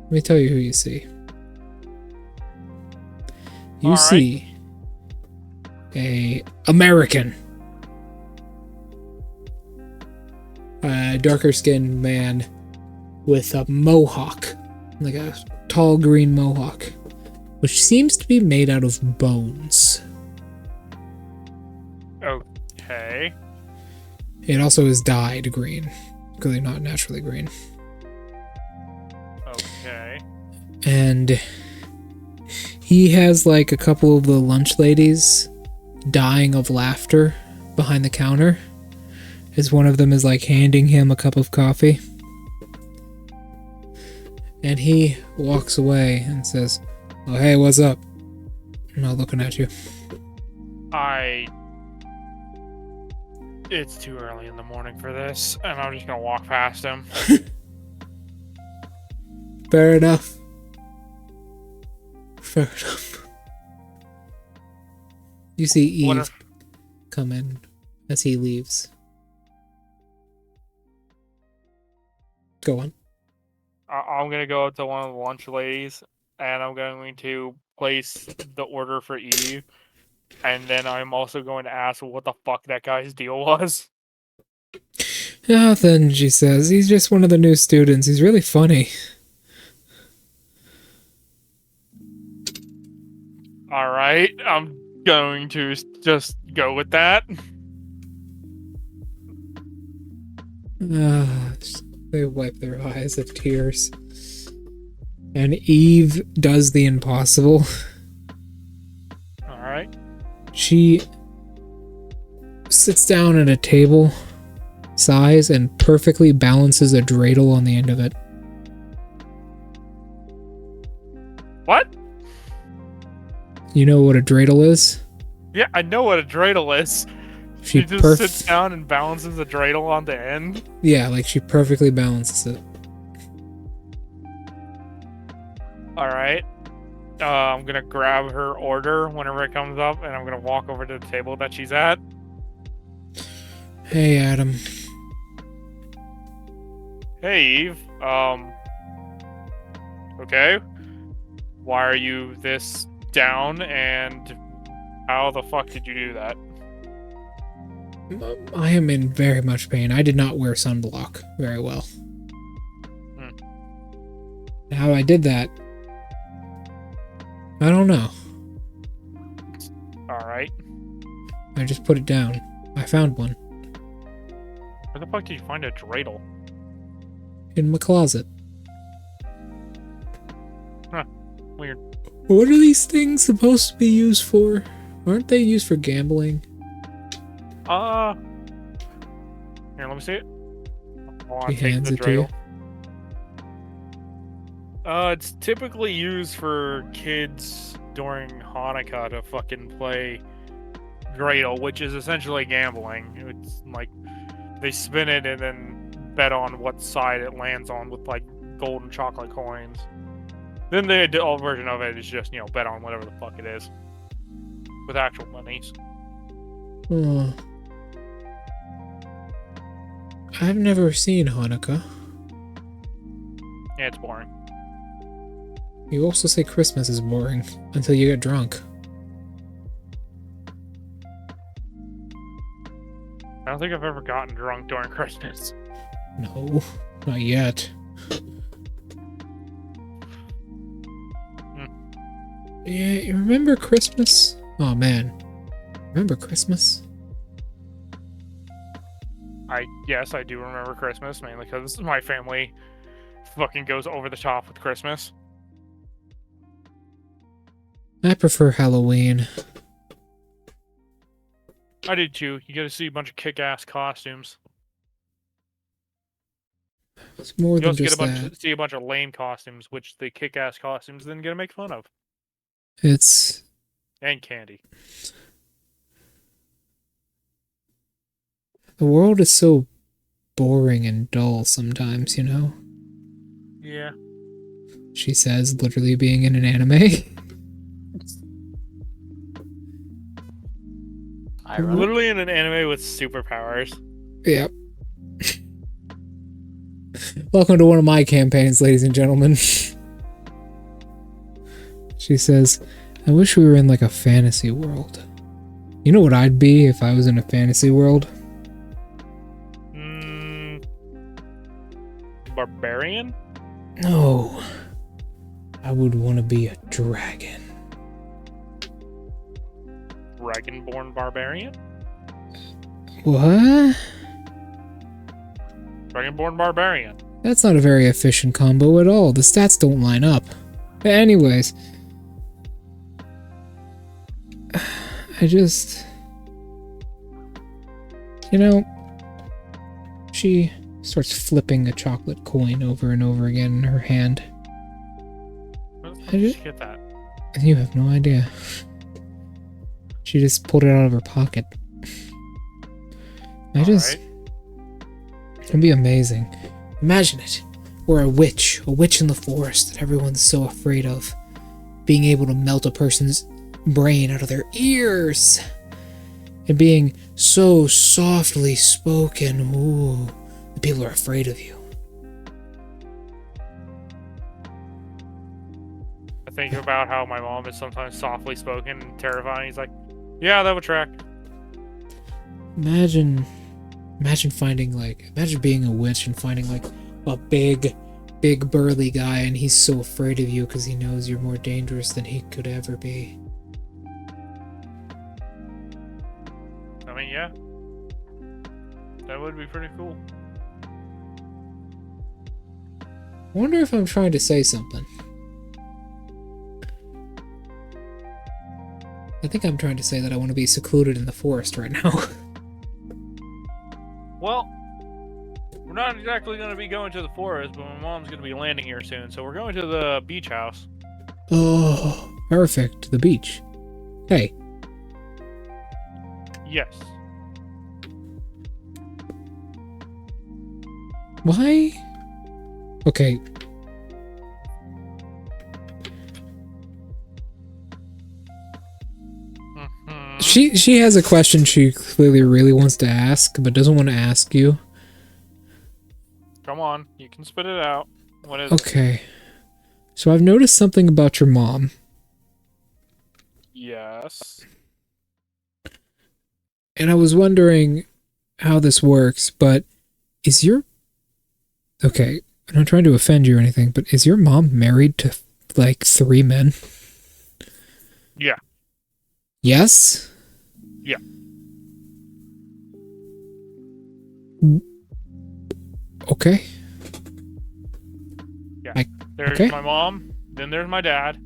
Let me tell you who you see. You All right. see a American, a darker skinned man with a mohawk, like a tall green mohawk, which seems to be made out of bones. okay. It also is dyed green, because they're not naturally green. Okay. And he has like a couple of the lunch ladies dying of laughter behind the counter, as one of them is like handing him a cup of coffee. And he walks away and says, oh, hey, what's up? I'm not looking at you. It's too early in the morning for this, and I'm just gonna walk past him. Fair enough. Fair enough. You see Eve come in as he leaves. Go on. I'm gonna go up to one of the lunch ladies, and I'm going to place the order for Eve, and then I'm also going to ask what the fuck that guy's deal was. Nothing, she says. He's just one of the new students. He's really funny. Alright, I'm going to just go with that. They wipe their eyes of tears. And Eve does the impossible. Alright. She sits down at a table, sighs, and perfectly balances a dreidel on the end of it. What? You know what a dreidel is? Yeah, I know what a dreidel is. She just sits down and balances a dreidel on the end. Yeah, like she perfectly balances it. Alright. I'm gonna grab her order whenever it comes up, and I'm gonna walk over to the table that she's at. Hey, Adam. Hey, Eve. Okay. Why are you this down, and how the fuck did you do that? I am in very much pain. I did not wear sunblock very well. How I did that, I don't know. Alright. I just put it down. I found one. Where the fuck did you find a dreidel? In my closet. Huh. Weird. What are these things supposed to be used for? Aren't they used for gambling? Here, let me see it. He hands it to you. It's typically used for kids during Hanukkah to fucking play dreidel, which is essentially gambling. It's like they spin it and then bet on what side it lands on with like gold and chocolate coins. Then the adult version of it is just, you know, bet on whatever the fuck it is with actual monies. I've never seen Hanukkah. Yeah, it's boring. You also say Christmas is boring until you get drunk. I don't think I've ever gotten drunk during Christmas. No, not yet. Yeah, you remember Christmas? Oh man, remember Christmas? Yes, I do remember Christmas, mainly because my family fucking goes over the top with Christmas. I prefer Halloween. I did too. You get to see a bunch of kick-ass costumes. It's more You than also just get see a bunch of lame costumes, which the kick-ass costumes then get to make fun of. It's... And candy. The world is so boring and dull sometimes, you know? Yeah. She says, literally being in an anime. Literally in an anime with superpowers. Yep. Welcome to one of my campaigns, ladies and gentlemen. She says, I wish we were in like a fantasy world. You know what I'd be if I was in a fantasy world? Barbarian? No. I would want to be a dragon. Dragonborn barbarian? What? Dragonborn barbarian. That's not a very efficient combo at all. The stats don't line up. Anyways. I just... You know... She starts flipping a chocolate coin over and over again in her hand. Where the fuck did she get that? You have no idea. She just pulled it out of her pocket. It'd be amazing. Imagine it. or a witch in the forest that everyone's so afraid of. Being able to melt a person's brain out of their ears. And being so softly spoken. Ooh, the people are afraid of you. I think about how my mom is sometimes softly spoken and terrifying. He's like, yeah, that would track. Imagine being a witch and finding like a big burly guy, and he's so afraid of you because he knows you're more dangerous than he could ever be. I mean, yeah. That would be pretty cool. I wonder if I'm trying to say something. I think I'm trying to say that I want to be secluded in the forest right now. Well, we're not exactly going to be going to the forest, but my mom's going to be landing here soon, so we're going to the beach house. Oh, perfect. The beach. Hey. Yes. Why? Okay. Mhm. She has a question she clearly really wants to ask, but doesn't want to ask you. Come on, you can spit it out. What is it? Okay. So I've noticed something about your mom. Yes. And I was wondering how this works, but is your... Okay, I'm not trying to offend you or anything, but is your mom married to, like, 3 men? Yeah. Yes? Yeah. Okay. There's Okay. my mom, then there's my dad,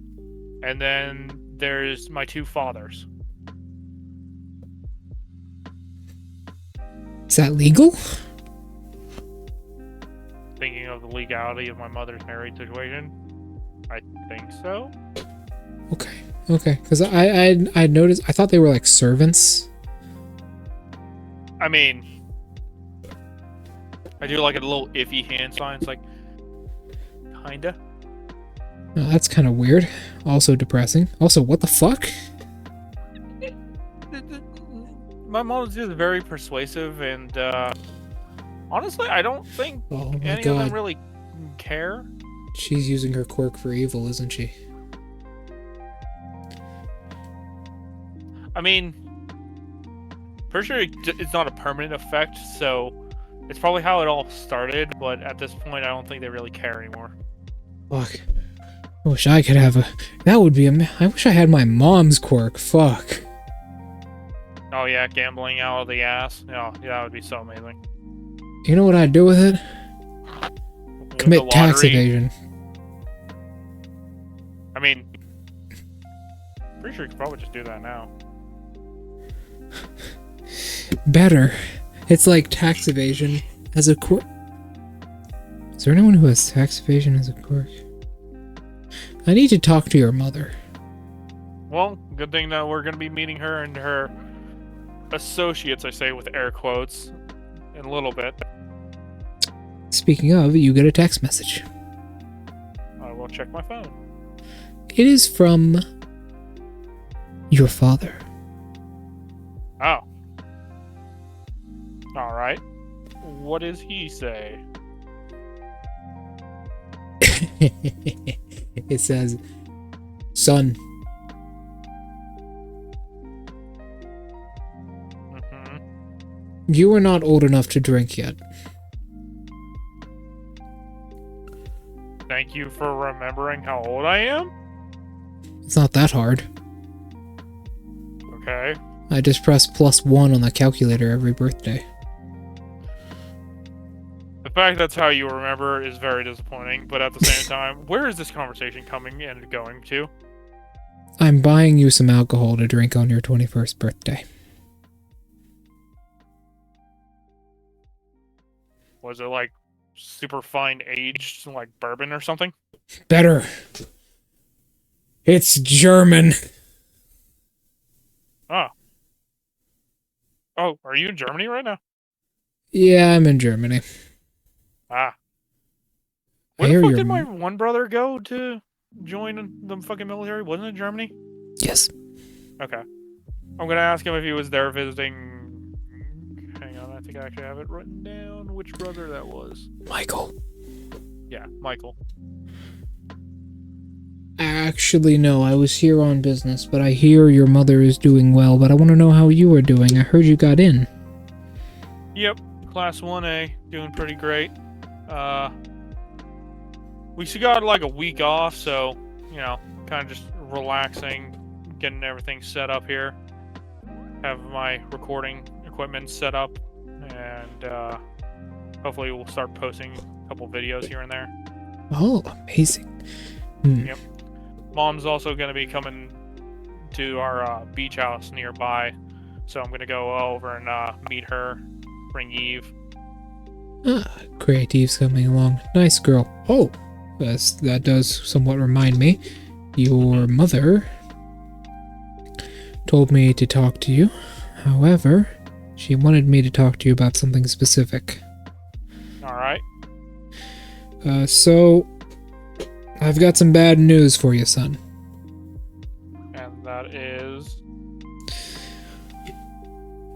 and then there's my 2 fathers. Is that legal? Thinking of the legality of my mother's marriage situation, I think so. Okay. Okay. Because I noticed... I thought they were, like, servants. I mean, I do like a little iffy hand sign. It's like, kinda. Oh, that's kind of weird. Also depressing. Also, what the fuck? My mom's just very persuasive, and honestly, I don't think Oh my any of them god. really care. She's using her quirk for evil, isn't she? I mean, pretty sure it's not a permanent effect, so it's probably how it all started, but at this point, I don't think they really care anymore. Fuck. I wish I could have a... That would be I wish I had my mom's quirk. Fuck. Oh yeah, gambling out of the ass. Yeah, that would be so amazing. You know what I'd do with it? Win Commit the tax lottery. evasion. I mean, pretty sure you could probably just do that now. Better. It's like tax evasion as a quirk. Is there anyone who has tax evasion as a quirk? I need to talk to your mother. Well, good thing that we're going to be meeting her and her associates, I say with air quotes, in a little bit. Speaking of, you get a text message. I will check my phone. It is from your father. Oh. Alright. What does he say? It says, "Son, Mm-hmm. you are not old enough to drink yet. Thank you for remembering how old I am? It's not that hard. Okay. I just press +1 on the calculator every birthday." The fact that's how you remember is very disappointing, but at the same time, where is this conversation coming and going to? I'm buying you some alcohol to drink on your 21st birthday. Was it like super fine aged, like bourbon or something? Better. It's German. Oh. Oh, are you in Germany right now? Yeah, I'm in Germany. Ah. I Where hear the fuck your did my one brother go to join the fucking military? Wasn't it Germany? Yes. Okay. I'm gonna ask him if he was there visiting. Hang on, I think I actually have it written down. Which brother that was? Michael. Yeah, Michael. Actually, no, I was here on business, but I hear your mother is doing well, but I want to know how you are doing. I heard you got in. Yep, Class 1A, doing pretty great. We still got like a week off, so, you know, kind of just relaxing, getting everything set up here. Have my recording equipment set up, and hopefully we'll start posting a couple videos here and there. Oh, amazing. Yep. Mom's also going to be coming to our beach house nearby, so I'm going to go over and meet her, bring Eve. Ah, great, Eve's coming along. Nice girl. Oh, yes, that does somewhat remind me. Your mother told me to talk to you. However, she wanted me to talk to you about something specific. Alright. So, I've got some bad news for you, son. And that is...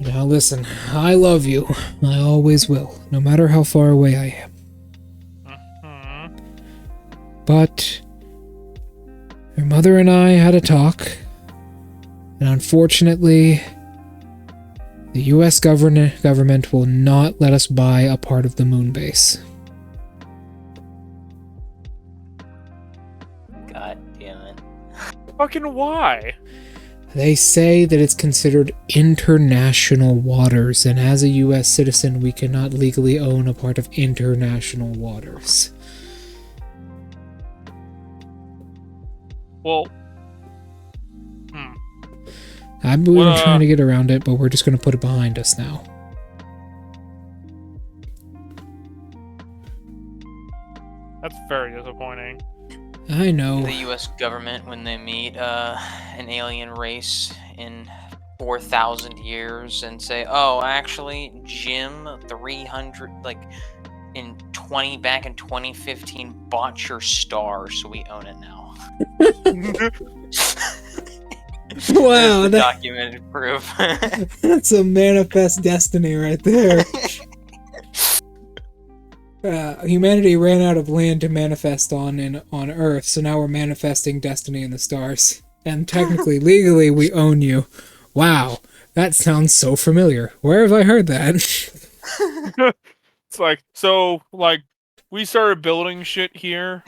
Now listen, I love you. I always will, no matter how far away I am. But your mother and I had a talk, and unfortunately, the US government will not let us buy a part of the moon base. God damn it. Fucking why? They say that it's considered international waters, and as a US citizen, we cannot legally own a part of international waters. Well... I've been trying to get around it, but we're just going to put it behind us now. That's very disappointing. I know. The U.S. government, when they meet an alien race in 4,000 years and say, "Oh, actually, Jim 300, like back in 2015, bought your star, so we own it now." Wow, Documented proof. that's a manifest destiny right there. Humanity ran out of land to manifest on Earth, so now we're manifesting destiny in the stars. And technically, legally, we own you. Wow, that sounds so familiar. Where have I heard that? It's like, so, like, we started building shit here,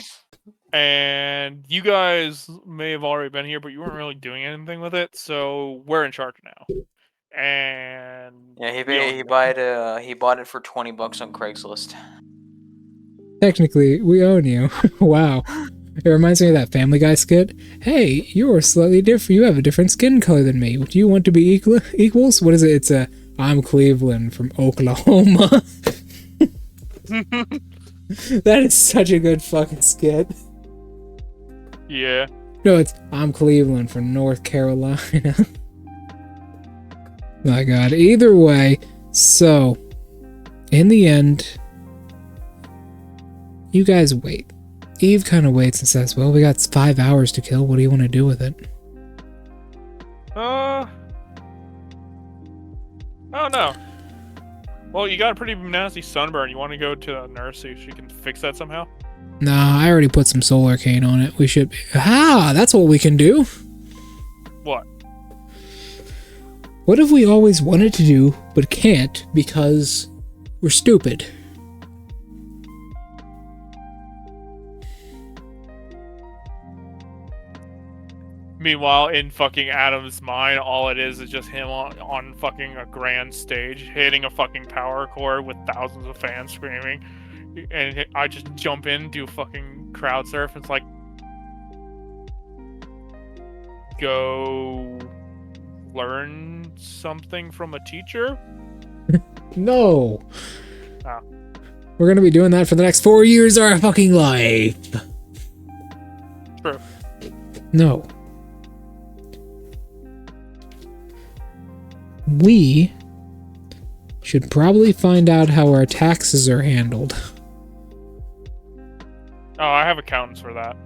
and you guys may have already been here, but you weren't really doing anything with it, so we're in charge now. And... Yeah, he bought it for $20 on Craigslist. Technically, we own you. Wow. It reminds me of that Family Guy skit. Hey, you're slightly different. You have a different skin color than me. Do you want to be equals? What is it? It's I'm Cleveland from Oklahoma. That is such a good fucking skit. Yeah. No, it's I'm Cleveland from North Carolina. My god. Either way, so, in the end, you guys wait. Eve kind of waits and says, well, we got 5 hours to kill. What do you want to do with it? I don't know. Well, you got a pretty nasty sunburn. You want to go to a nurse, see if she can fix that somehow? Nah, I already put some solar cane on it. We should be... Ah, that's what we can do. What? What have we always wanted to do, but can't because we're stupid? Meanwhile, in fucking Adam's mind, all it is just him on fucking a grand stage, hitting a fucking power cord with thousands of fans screaming. And I just jump in, do fucking crowd surf, and it's like... Go... learn something from a teacher? No. Oh. We're gonna be doing that for the next 4 years of our fucking life. True. No. We should probably find out how our taxes are handled. Oh, I have accountants for that.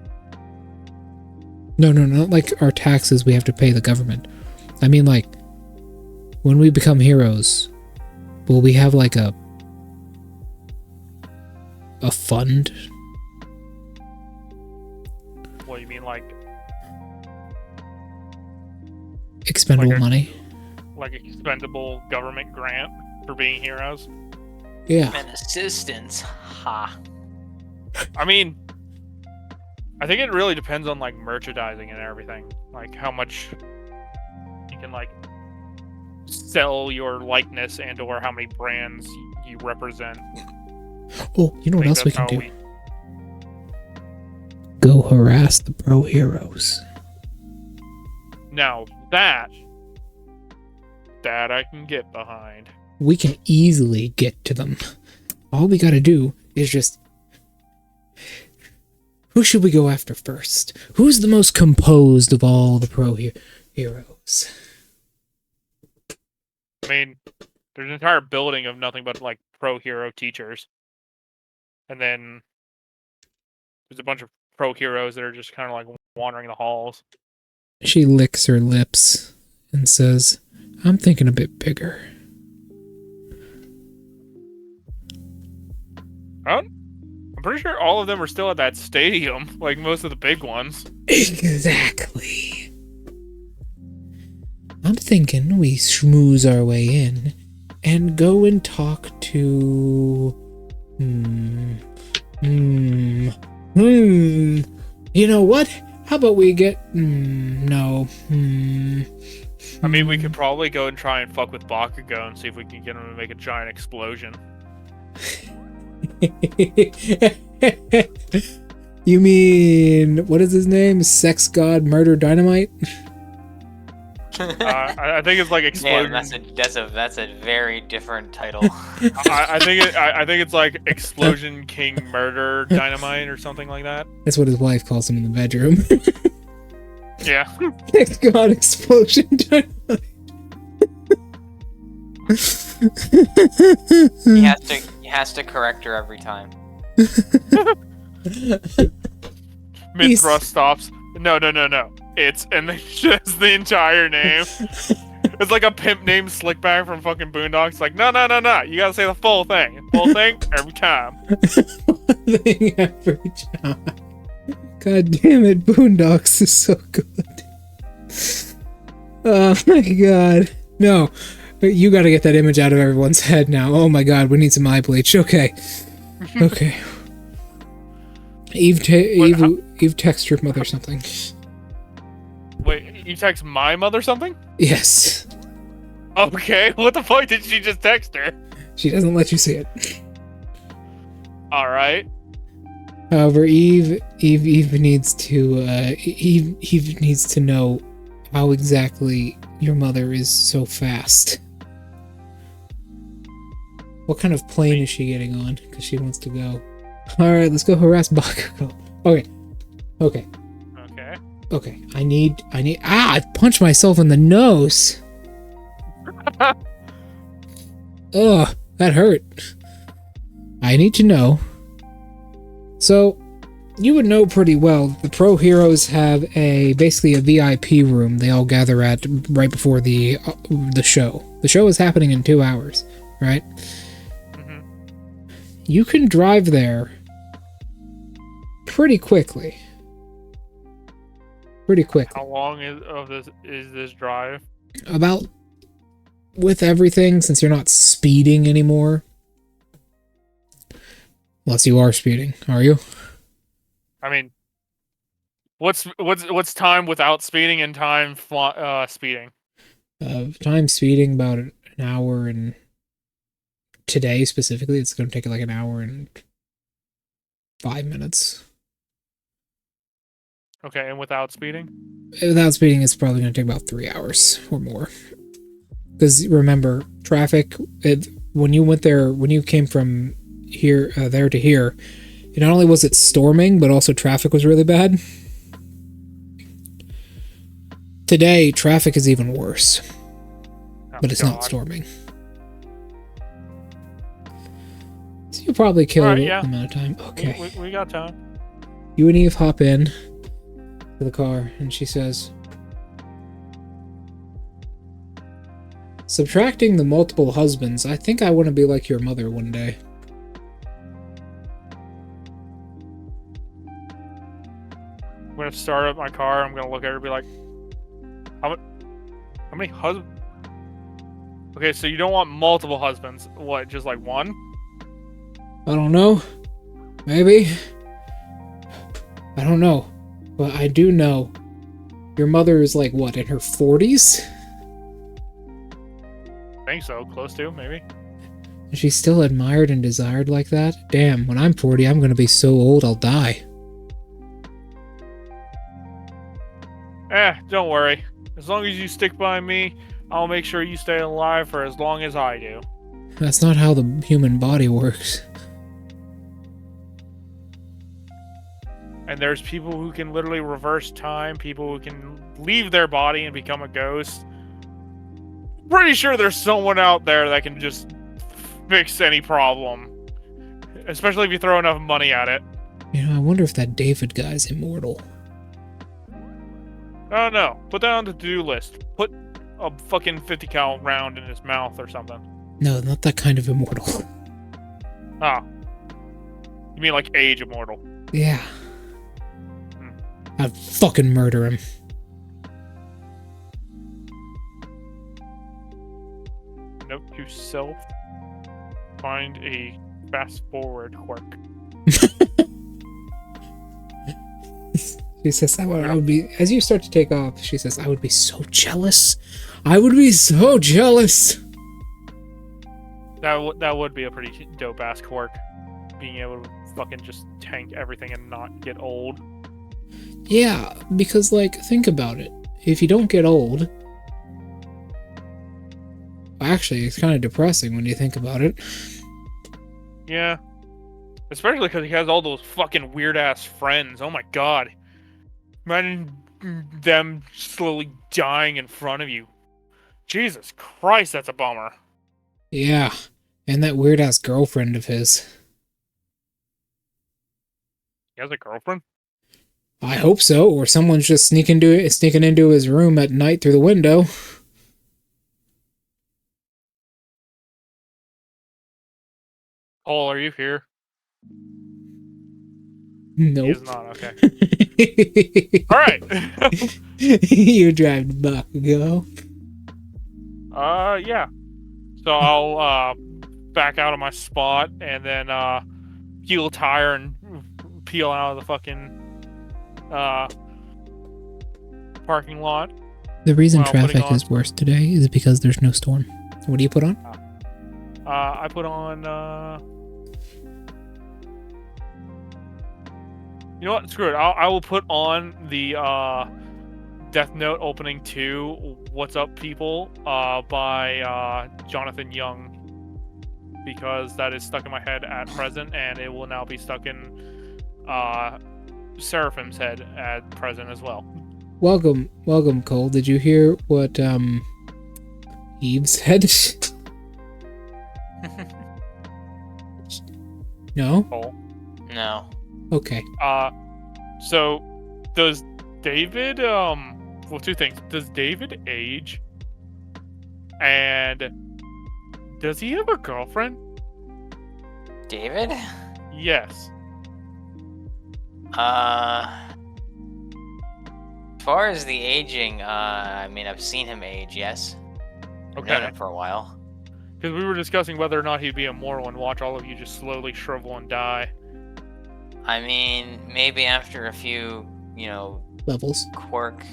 No, not like our taxes we have to pay the government. I mean, like, when we become heroes, will we have like a fund? What do you mean, like Expendable money? like expendable government grant for being heroes? Yeah. And assistance. Ha. I mean, I think it really depends on like merchandising and everything, like how much you can like sell your likeness and or how many brands you represent. Oh, you know what I think else we that's can how do? Go harass the pro heroes. Now that I can get behind. We can easily get to them. All we gotta do is just... Who should we go after first? Who's the most composed of all the pro heroes? I mean, there's an entire building of nothing but like pro hero teachers. And then there's a bunch of pro heroes that are just kind of like wandering the halls. She licks her lips and says, I'm thinking a bit bigger. I'm pretty sure all of them are still at that stadium, like most of the big ones. Exactly. I'm thinking we schmooze our way in and go and talk to... You know what? How about we get... No. I mean, we could probably go and try and fuck with Bakugo and see if we can get him to make a giant explosion. You mean... What is his name? Sex God Murder Dynamite? I think it's like explosion. Damn, that's a very different title. I think it's like Explosion King Murder Dynamite or something like that. That's what his wife calls him in the bedroom. Yeah. Sex God Explosion Dynamite. He has to correct her every time. Mid thrust stops. No. It's and then just the entire name. It's like a pimp named Slickback from fucking Boondocks. Like, no. You gotta say the full thing. Full thing every time. Thing every time. God damn it, Boondocks is so good. Oh my god. No. You gotta get that image out of everyone's head now. Oh my god, we need some eye bleach. Okay. Okay. Eve text your mother something. Wait, you text my mother something? Yes. Okay, what the fuck did she just text her? She doesn't let you see it. Alright. However, Eve needs to Eve needs to know how exactly your mother is so fast. What kind of plane is she getting on? Because she wants to go. Alright, let's go harass Bakugo. Okay. I need I punched myself in the nose. Ugh, that hurt. I need to know. So, you would know pretty well the pro heroes have basically a VIP room they all gather at right before the show. The show is happening in 2 hours, right? Mm-hmm. You can drive there pretty quickly. How long is this drive? About, with everything, since you're not speeding anymore. Unless you are speeding, are you? I mean, what's time without speeding and time speeding? Time speeding about an hour, and today specifically, it's going to take like an hour and 5 minutes. Okay, and without speeding? Without speeding, it's probably going to take about 3 hours or more. Because remember, traffic, when you came from here, there to here, not only was it storming, but also traffic was really bad. Today, traffic is even worse. But it's not storming. So you'll probably kill a amount of time. Okay. We got time. You and Eve hop in to the car, and she says, subtracting the multiple husbands, I think I want to be like your mother one day. I'm gonna start up my car. I'm gonna look at her and be like, how many husbands? Okay, so you don't want multiple husbands. What, just like one? I don't know. Maybe. I don't know. But I do know your mother is like, what, in her 40s? I think so. Close to, maybe. And she's still admired and desired like that? Damn, when I'm 40, I'm gonna be so old I'll die. Don't worry. As long as you stick by me, I'll make sure you stay alive for as long as I do. That's not how the human body works. And there's people who can literally reverse time, people who can leave their body and become a ghost. Pretty sure there's someone out there that can just fix any problem. Especially if you throw enough money at it. You know, I wonder if that David guy's immortal. Oh no, put that on the to-do list. Put a fucking 50 cal round in his mouth or something. No, not that kind of immortal. Ah. You mean like age immortal? Yeah. I'd fucking murder him. Note to self. Find a fast forward quirk. She says, I would be, as you start to take off, she says, I would be so jealous. I would be so jealous. That would be a pretty dope ass quirk. Being able to fucking just tank everything and not get old. Yeah, because, like, think about it. If you don't get old... Actually, it's kind of depressing when you think about it. Yeah. Especially because he has all those fucking weird-ass friends. Oh my god. Imagine them slowly dying in front of you. Jesus Christ, that's a bummer. Yeah, and that weird-ass girlfriend of his. He has a girlfriend? I hope so, or someone's just sneaking into his room at night through the window. Paul, are you here? Nope. He is not, okay. Alright! You drive the buck, go. Yeah. So I'll, back out of my spot and then, peel a tire and peel out of the fucking, parking lot. The reason Well, putting traffic on- is worse today is because there's no storm. What do you put on? I put on, you know what? Screw it. I will put on the Death Note opening 2, What's Up People, by Jonathan Young. Because that is stuck in my head at present, and it will now be stuck in Seraphim's head at present as well. Welcome, Cole. Did you hear what Eve said? No? Cole. No. Okay. So does David well, two things. Does David age? And does he have a girlfriend? David? Yes. As far as the aging, I mean, I've seen him age, yes. I've known Okay. him for a while. Because we were discussing whether or not he'd be immortal and watch all of you just slowly shrivel and die. I mean, maybe after a few, you know, Levels. quirk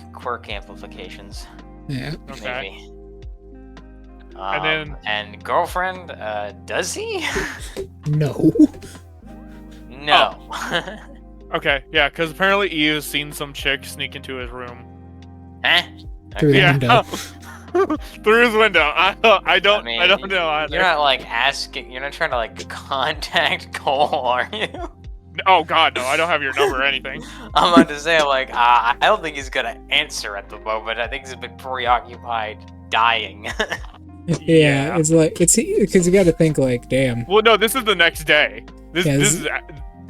amplifications. Yeah. Okay. Maybe. And And girlfriend, does he? No. No. Okay, yeah, because apparently Eve has seen some chick sneak into his room. Huh? Through the Yeah. window. Through his window. I don't mean, I don't know either. You're not like asking. You're not trying to like contact Cole, are you? Oh god, no, I don't have your number or anything. I'm about to say like I don't think he's gonna answer at the moment. I think he's a bit preoccupied dying. Yeah, it's like it's because you got to think like, damn. Well, no, this is the next day. This Yeah, this is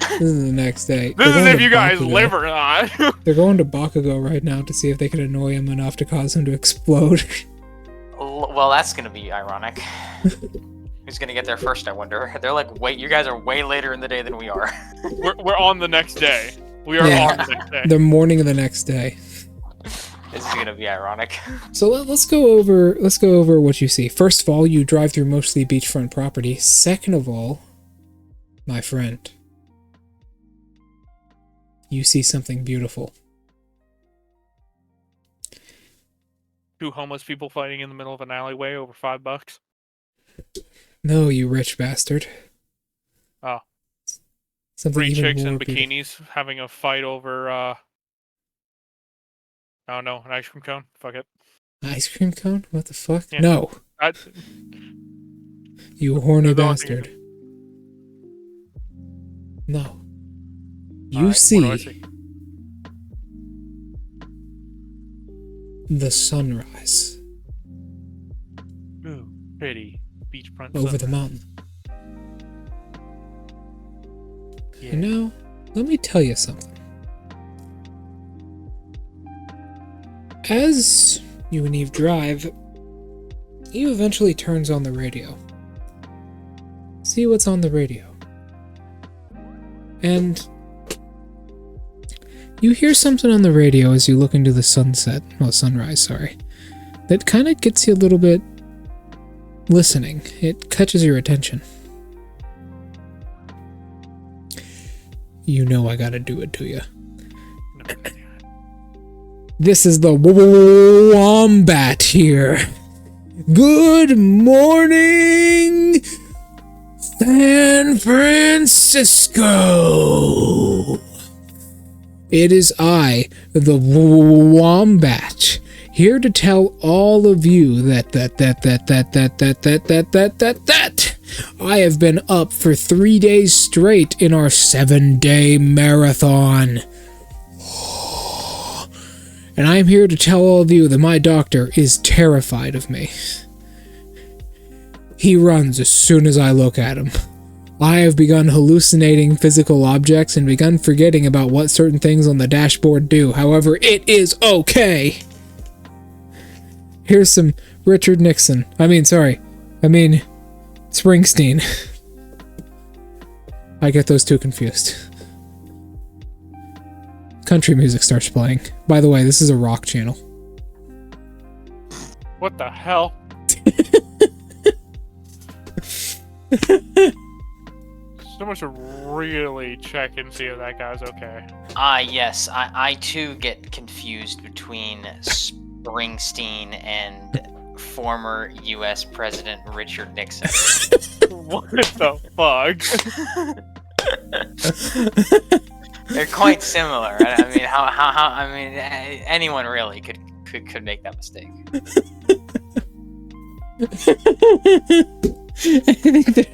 This is the next day. This They're is going if to you guys Bakugo. live or not. They're going to Bakugo right now to see if they can annoy him enough to cause him to explode. Well, that's gonna be ironic. Who's gonna get there first? I wonder. They're like, wait, you guys are way later in the day than we are. We're on the next day. We are Yeah. on the next day. The morning of the next day. This is gonna be ironic. So let's go over what you see. First of all, you drive through mostly beachfront property. Second of all, my friend, you see something beautiful. 2 homeless people fighting in the middle of an alleyway over $5. No, you rich bastard. Oh. Something 3 even chicks in more beautiful. bikinis having a fight over, I don't know, an ice cream cone? Fuck it. Ice cream cone? What the fuck? Yeah. No, I, you horny They're the only thing bastard. No. You Alright, see what do I see? the sunrise Ooh, pretty beachfront over sun. the mountain. Yeah. You know, let me tell you something. As you and Eve drive, Eve eventually turns on the radio. See what's on the radio. And you hear something on the radio as you look into the sunrise, sorry. That kind of gets you a little bit listening. It catches your attention. You know I gotta do it to you. This is the Wombat here. Good morning, San Francisco. It is I, the Wombat, here to tell all of you that I have been up for 3 days straight in our 7-day marathon. And I'm here to tell all of you that my doctor is terrified of me. He runs as soon as I look at him. I have begun hallucinating physical objects and begun forgetting about what certain things on the dashboard do. However, it is okay. Here's some Richard Nixon. Springsteen. I get those two confused. Country music starts playing. By the way, this is a rock channel. What the hell? Someone should really check and see if that guy's okay. Yes, I too get confused between Springsteen and former U.S. President Richard Nixon. What the fuck? They're quite similar. I mean, I mean, anyone really could make that mistake. I think they're,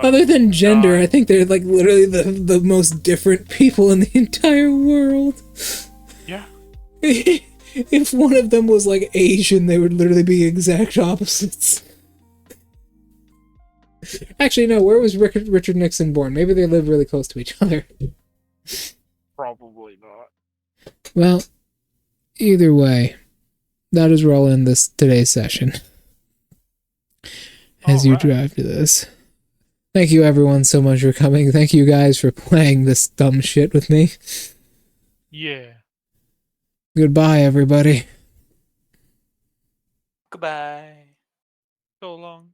other than gender, God. I think they're like literally the most different people in the entire world. Yeah. If one of them was like Asian, they would literally be exact opposites. Actually, no, where was Richard Nixon born? Maybe they live really close to each other. Probably not. Well, either way, that is where I'll end today's session. As you drive to this. Thank you everyone so much for coming. Thank you guys for playing this dumb shit with me. Yeah. Goodbye, everybody. Goodbye. So long.